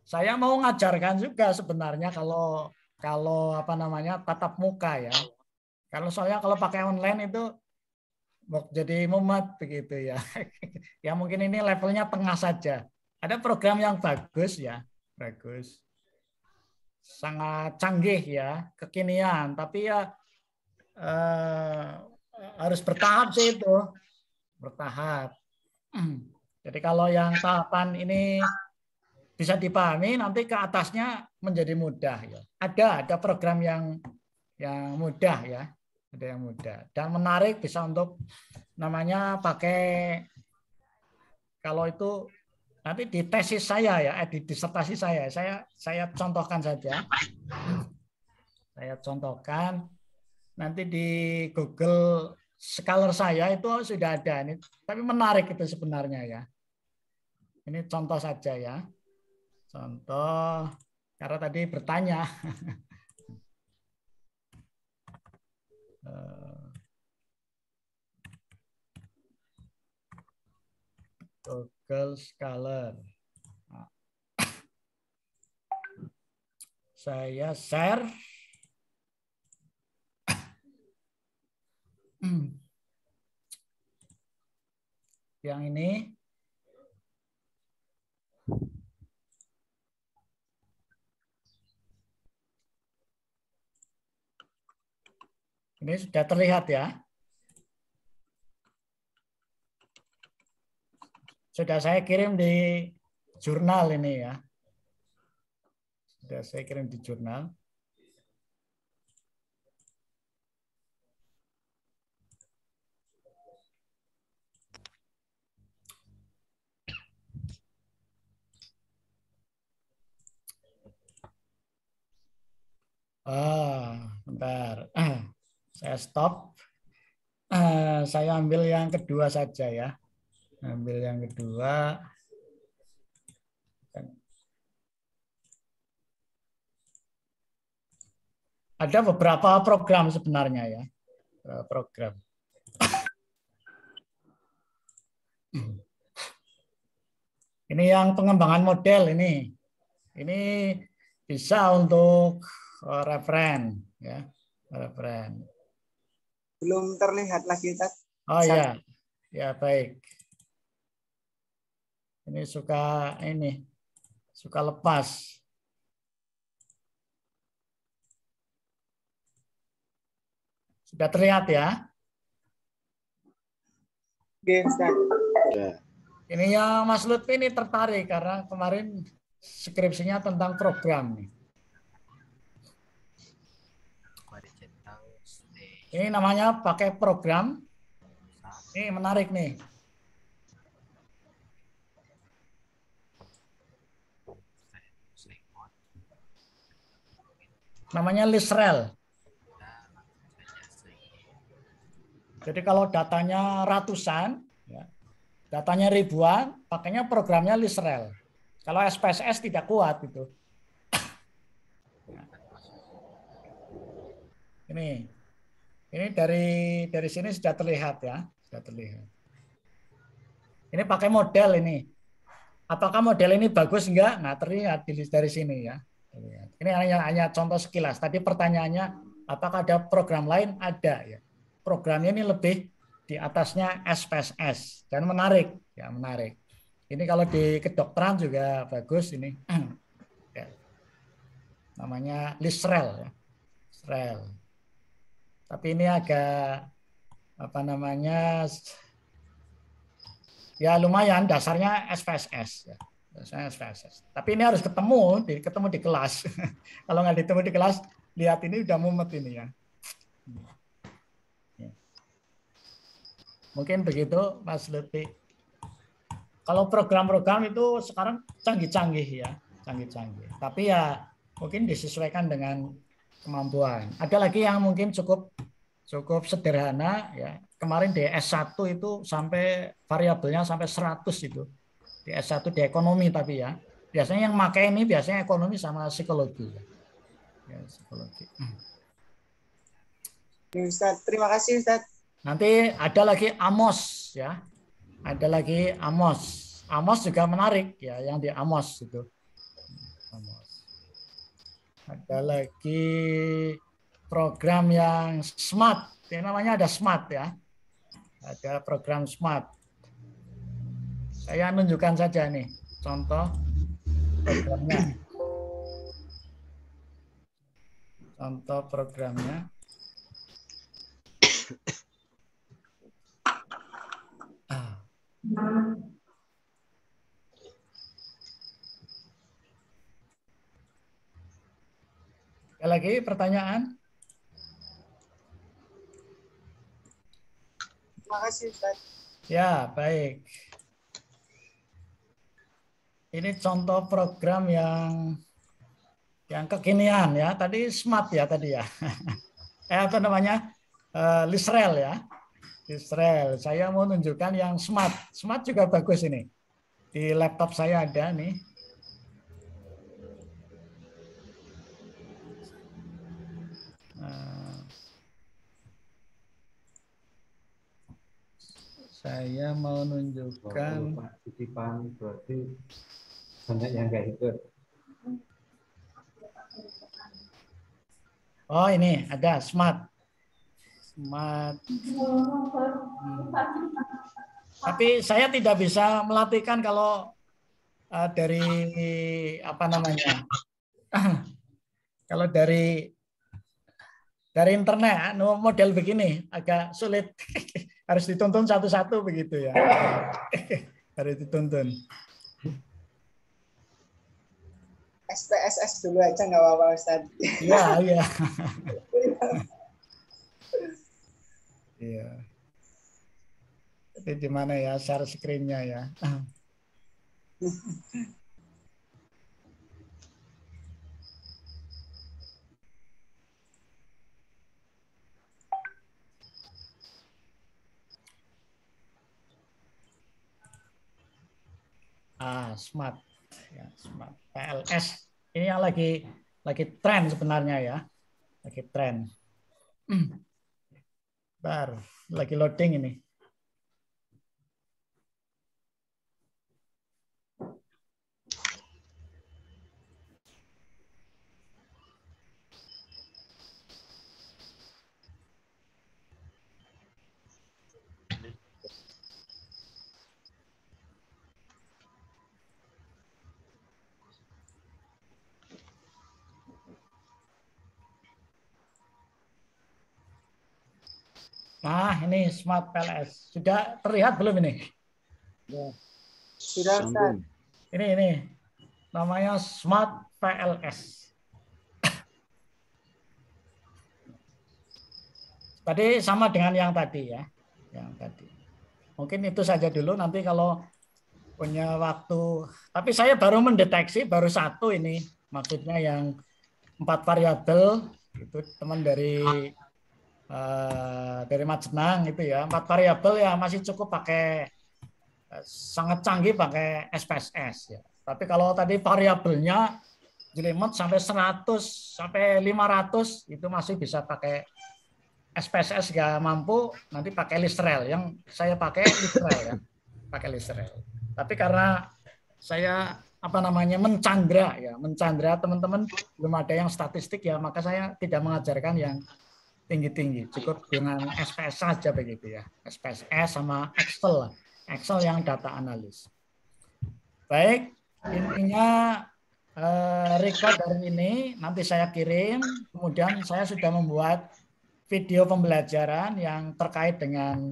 Saya mau ngajarkan juga sebenarnya kalau tatap muka ya. Kalau pakai online itu jadi mumet begitu ya. Ya mungkin ini levelnya tengah saja. Ada program yang bagus ya, bagus. sangat canggih ya, kekinian, tapi ya harus bertahap sih itu, bertahap. Jadi kalau yang tahapan ini bisa dipahami, nanti ke atasnya menjadi mudah ya. Ada program yang mudah ya, ada yang mudah dan menarik, bisa untuk namanya pakai, kalau itu nanti di tesis saya ya, di disertasi saya contohkan saja. Saya contohkan nanti di Google Scholar saya itu sudah ada ini, tapi menarik itu sebenarnya ya. Ini contoh saja ya. Contoh, karena tadi bertanya. Google Scholar. Saya share. Yang ini. Ini sudah terlihat ya. Sudah saya kirim di jurnal ini ya. Sudah saya kirim di jurnal. Bentar. Saya stop. Saya ambil yang kedua saja ya. Ambil yang kedua. Ada beberapa program sebenarnya ya. Program. Ini yang pengembangan model ini. Ini bisa untuk referen ya. Referen. Belum terlihat lagi, Tat. Oh iya. Ya, baik. Ini suka lepas. Sudah terlihat ya? Ini yang Mas Lutfi ini tertarik karena kemarin skripsinya tentang program nih. Ini namanya pakai program. Ini menarik nih. Namanya Lisrel. Jadi kalau datanya ratusan, ya, datanya ribuan, pakainya programnya Lisrel. Kalau SPSS tidak kuat itu. Ini dari sini sudah terlihat ya, sudah terlihat. Ini pakai model ini. Apakah model ini bagus enggak? Nah, terlihat dari sini ya. Ini hanya contoh sekilas. Tadi pertanyaannya, apakah ada program lain? Ada ya. Programnya ini lebih di atasnya SPSS dan menarik ya, menarik. Ini kalau di kedokteran juga bagus ini. Ya. Namanya Lisrel ya. Lisrel. Tapi ini agak ya lumayan, dasarnya SPSS ya. Dasarnya SPSS. Tapi ini harus ketemu di kelas. Kalau nggak ditemu di kelas, lihat ini udah mumet ini ya. Mungkin begitu Mas Lutfi. Kalau program-program itu sekarang canggih-canggih ya, canggih-canggih. Tapi ya mungkin disesuaikan dengan kemampuan. Ada lagi yang mungkin cukup sederhana ya. Kemarin di S1 itu sampai variabelnya sampai 100 itu. Di S1 di ekonomi tapi ya. Biasanya yang pakai ini biasanya ekonomi sama psikologi. Ya, psikologi. Ustaz, terima kasih Ustaz. Nanti ada lagi Amos ya. Ada lagi Amos. Amos juga menarik ya, yang di Amos itu. Amos. Ada lagi program yang smart. Ini namanya ada smart ya. Ada program smart. Saya tunjukkan saja nih contoh programnya. Contoh programnya. Ada lagi pertanyaan? Terima kasih, Ustaz. Ya, baik. Ini contoh program yang kekinian ya. Tadi smart ya tadi ya. Apa namanya? Lisrel ya. Lisrel. Saya mau tunjukkan yang smart. Smart juga bagus ini. Di laptop saya ada nih. Saya mau nunjukkan. Titipan berarti banyak yang nggak ikut. Oh ini ada smart. Smart. Tapi saya tidak bisa melatihkan kalau dari apa namanya? Kalau dari internet model begini agak sulit. Harus dituntun satu-satu begitu ya. Harus dituntun. SPSS dulu aja nggak apa-apa, Ustaz. Iya, iya. Iya. Jadi di mana ya share screen-nya ya? Smart. Ya, smart. PLS. Ini yang lagi tren sebenarnya ya. Lagi tren. Bentar, lagi loading ini. Nah, ini Smart PLS. Sudah terlihat belum ini? Ya. Sudah, Ustaz. Ini. Namanya Smart PLS. Tadi sama dengan yang tadi ya. Yang tadi. Mungkin itu saja dulu, nanti kalau punya waktu. Tapi saya baru mendeteksi, baru satu ini. Maksudnya yang 4 variabel. Itu teman dari Majenang itu ya, 4 variabel ya masih cukup pakai sangat canggih pakai SPSS ya. Tapi kalau tadi variabelnya jelimet sampai 100 sampai 500 itu masih bisa pakai SPSS, nggak mampu nanti pakai Lisrel. Yang saya pakai Lisrel ya, pakai Lisrel. Tapi karena saya mencandra teman-teman belum ada yang statistik ya, maka saya tidak mengajarkan yang tinggi-tinggi, cukup dengan SPS saja begitu ya. SPSS sama Excel yang data analis. Baik, intinya record dari ini nanti saya kirim, kemudian saya sudah membuat video pembelajaran yang terkait dengan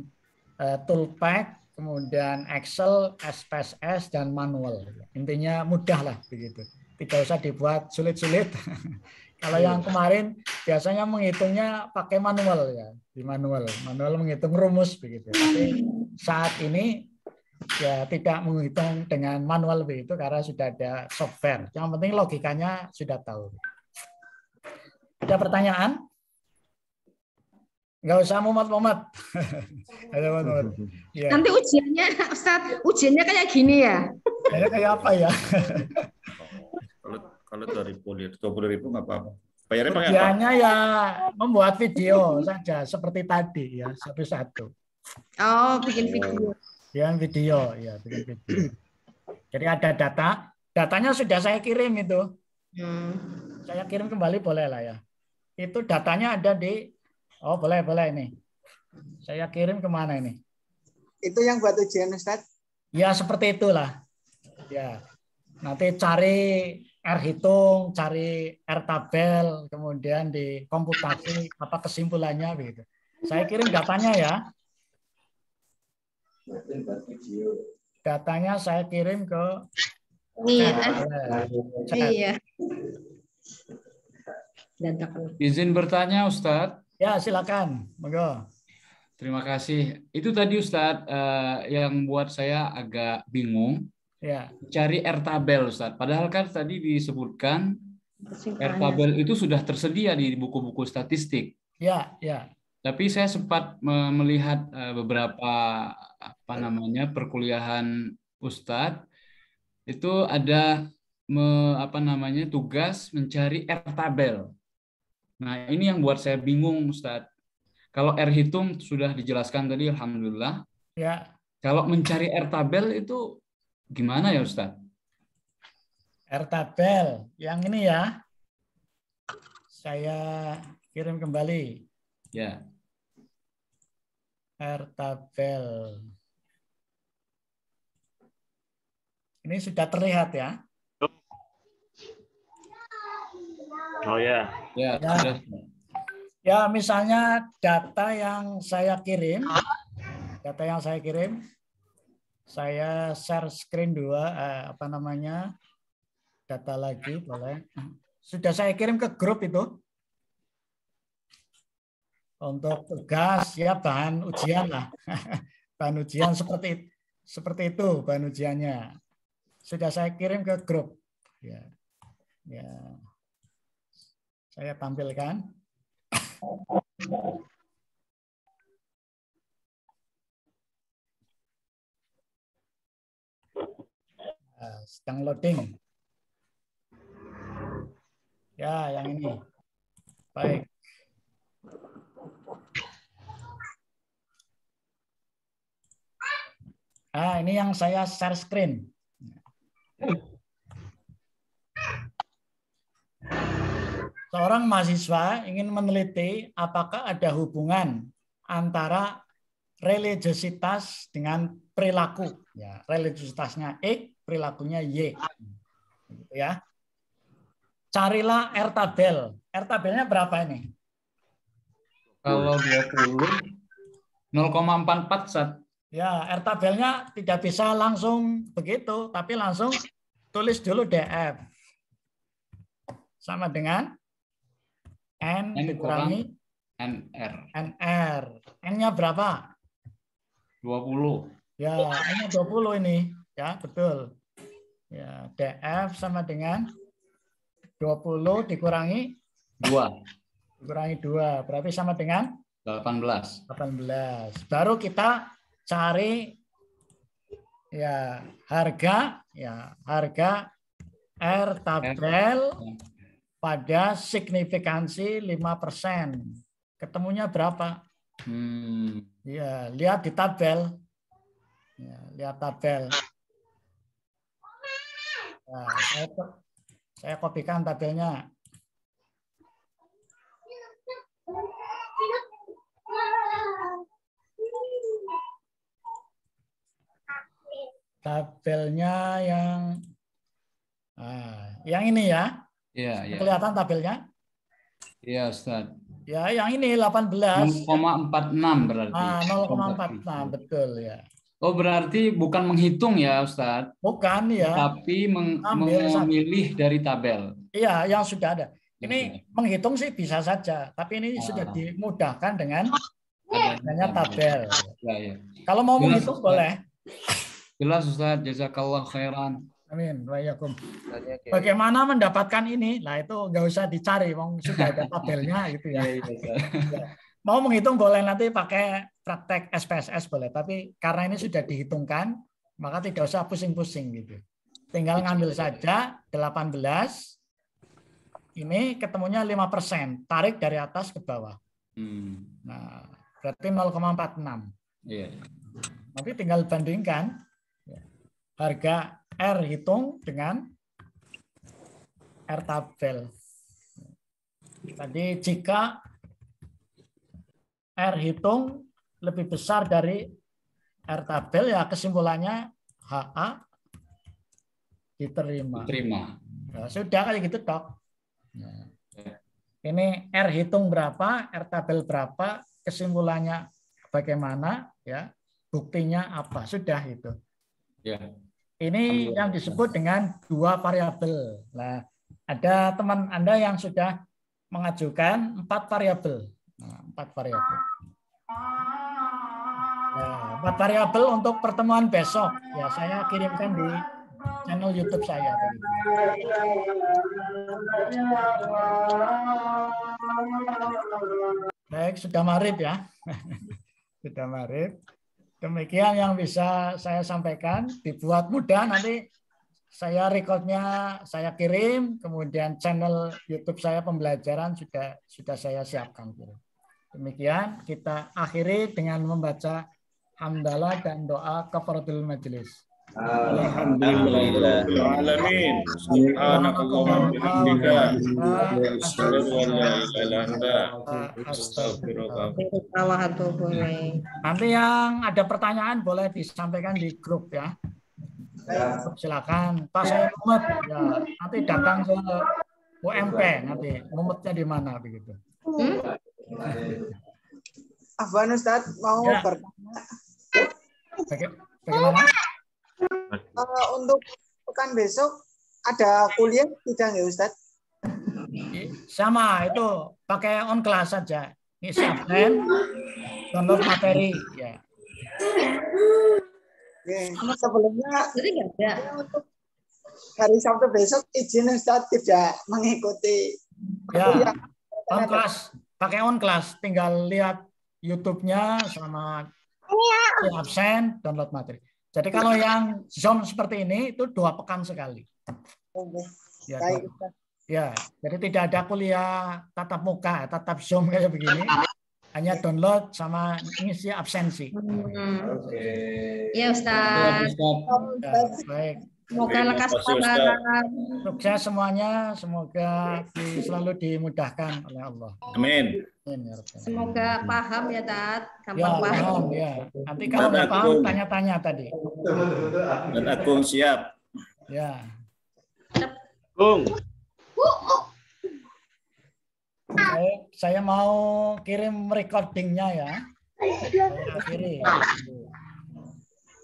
toolpack, kemudian Excel, SPSS, dan manual. Intinya mudah lah begitu, tidak usah dibuat sulit-sulit. Kalau yang kemarin biasanya menghitungnya pakai manual ya, di manual menghitung rumus begitu. Tapi saat ini ya tidak menghitung dengan manual begitu karena sudah ada software. Yang penting logikanya sudah tahu. Ada pertanyaan? Nggak usah mumet-mumet. Ya. Nanti ujiannya, Ustaz, ujiannya kayak gini ya? Kayak apa ya? Kalau 20.000 nggak apa-apa. Bayarnya pakai apa? Ujiannya ya membuat video saja seperti tadi ya, satu-satu. Oh, bikin video. Bikin video. Jadi ada datanya sudah saya kirim itu. Saya kirim kembali boleh lah ya. Itu datanya ada di. Oh boleh ini. Saya kirim kemana ini? Itu yang buat ujian, Ustaz? Ya seperti itulah. Ya. Nanti cari R hitung, cari R tabel, kemudian dikomputasi apa kesimpulannya begitu. Saya kirim datanya ya. Datanya saya kirim ke chat. Iya. Izin bertanya, Ustadz? Ya, silakan. Monggo. Terima kasih. Itu tadi Ustadz yang buat saya agak bingung. Ya. Cari R tabel, Ustadz. Padahal kan tadi disebutkan R tabel itu sudah tersedia di buku-buku statistik. Ya, ya. Tapi saya sempat melihat beberapa perkuliahan Ustadz itu ada tugas mencari R tabel. Nah, ini yang buat saya bingung, Ustadz. Kalau R hitung sudah dijelaskan tadi, alhamdulillah. Ya. Kalau mencari R tabel itu gimana ya, Ustadz? R tabel yang ini ya. Saya kirim kembali. Ya. R tabel. Ini sudah terlihat ya. Oh ya. Ya. Ya, misalnya data yang saya kirim, saya share screen data lagi boleh. Sudah saya kirim ke grup itu. Untuk tugas ya bahan ujian lah. Bahan ujian seperti itu bahan ujiannya. Sudah saya kirim ke grup. Ya. Ya. Saya tampilkan. Sedang loading. Ya, yang ini. Baik. Nah, ini yang saya share screen. Seorang mahasiswa ingin meneliti apakah ada hubungan antara religiositas dengan perilaku. Ya, religiositasnya X, perilakunya Y. Ya. Carilah R tabel. R tabelnya berapa ini? Kalau 20 0,44 Ustaz. Ya, R tabelnya tidak bisa langsung begitu, tapi langsung tulis dulu DF. Sama dengan N dikurangi NR. NR. N-nya berapa? 20. Ya, N-nya 20 ini. Ya, betul. Ya, DF sama dengan 20 dikurangi 2. Dikurangi 2. Berarti sama dengan 18. 18. Baru kita cari harga R tabel pada signifikansi 5%. Ketemunya berapa? Ya, lihat di tabel. Ya, lihat tabel. Nah, saya kopikan tabelnya. Tabelnya yang ini ya. Iya, iya. Kelihatan tabelnya? Iya, Ustaz. Ya, yang ini 18. 0,46 berarti. 0,46 betul ya. Oh, berarti bukan menghitung ya, Ustaz? Bukan ya. Tapi memilih dari tabel. Iya, yang sudah ada. Ini menghitung sih bisa saja, tapi ini sudah dimudahkan dengan adanya tabel. Ya, ya. Kalau mau menghitung boleh. Jelas, Ustaz. Jazakallah khairan. Amin. Bagaimana mendapatkan ini? Nah, itu nggak usah dicari, sudah ada tabelnya gitu ya. Mau menghitung boleh, nanti pakai praktek SPSS boleh, tapi karena ini sudah dihitungkan, maka tidak usah pusing-pusing gitu. Tinggal ngambil saja 18, ini ketemunya 5%, tarik dari atas ke bawah. Nah, berarti 0,46. Iya. Nanti tinggal bandingkan harga R hitung dengan R tabel. Tadi jika R hitung lebih besar dari R tabel, ya kesimpulannya HA diterima. Ya, sudah kayak gitu tok. Nah, ini R hitung berapa, R tabel berapa, kesimpulannya bagaimana, ya, buktinya apa, sudah itu. Ya. Ini yang disebut dengan dua variabel. Nah, ada teman Anda yang sudah mengajukan 4 variabel. Nah, 4 variabel. Nah, 4 variabel untuk pertemuan besok. Ya, saya kirimkan di channel YouTube saya. Baik, sudah maghrib ya. Sudah maghrib. Demikian yang bisa saya sampaikan. Dibuat mudah, nanti saya recordnya saya kirim, kemudian channel YouTube saya pembelajaran sudah saya siapkan. Demikian kita akhiri dengan membaca hamdalah dan doa kafaratul majelis. Alhamdulillahirrahmanirrahim. Subhanakallahumma wa bihamdika. Asyhadu an la ilaha illa anta. Astaghfiruka. Nanti yang ada pertanyaan boleh disampaikan di grup ya. Silakan. Pak saya mumet ya. Nanti datang ke UMP nanti. Mumetnya di mana begitu. Afwan Ustaz mau bertanya. Bagaimana? Untuk pekan besok ada kuliah tidak ya Ustaz? Sama itu pakai on class saja. Ngisi absen, download materi ya. Sebelumnya untuk hari Sabtu besok izin Ustaz tidak mengikuti ya. On class, pakai on class, tinggal lihat YouTube-nya sama absen, download materi. Jadi kalau yang Zoom seperti ini itu 2 pekan sekali. Ya, ya, jadi tidak ada kuliah tatap muka, tatap Zoom kayak begini. Hanya download sama ngisi absensi. Ya Ustaz. Ya, baik. Semoga lekas sabar. Sukses semuanya, semoga selalu dimudahkan oleh Allah. Amin. Semoga paham ya Tat, Ya, gampang paham. Ya. Nanti kalau nggak paham tanya-tanya tadi. Dan Agung siap. Ya. Agung. Saya mau kirim recordingnya ya. Saya akhiri.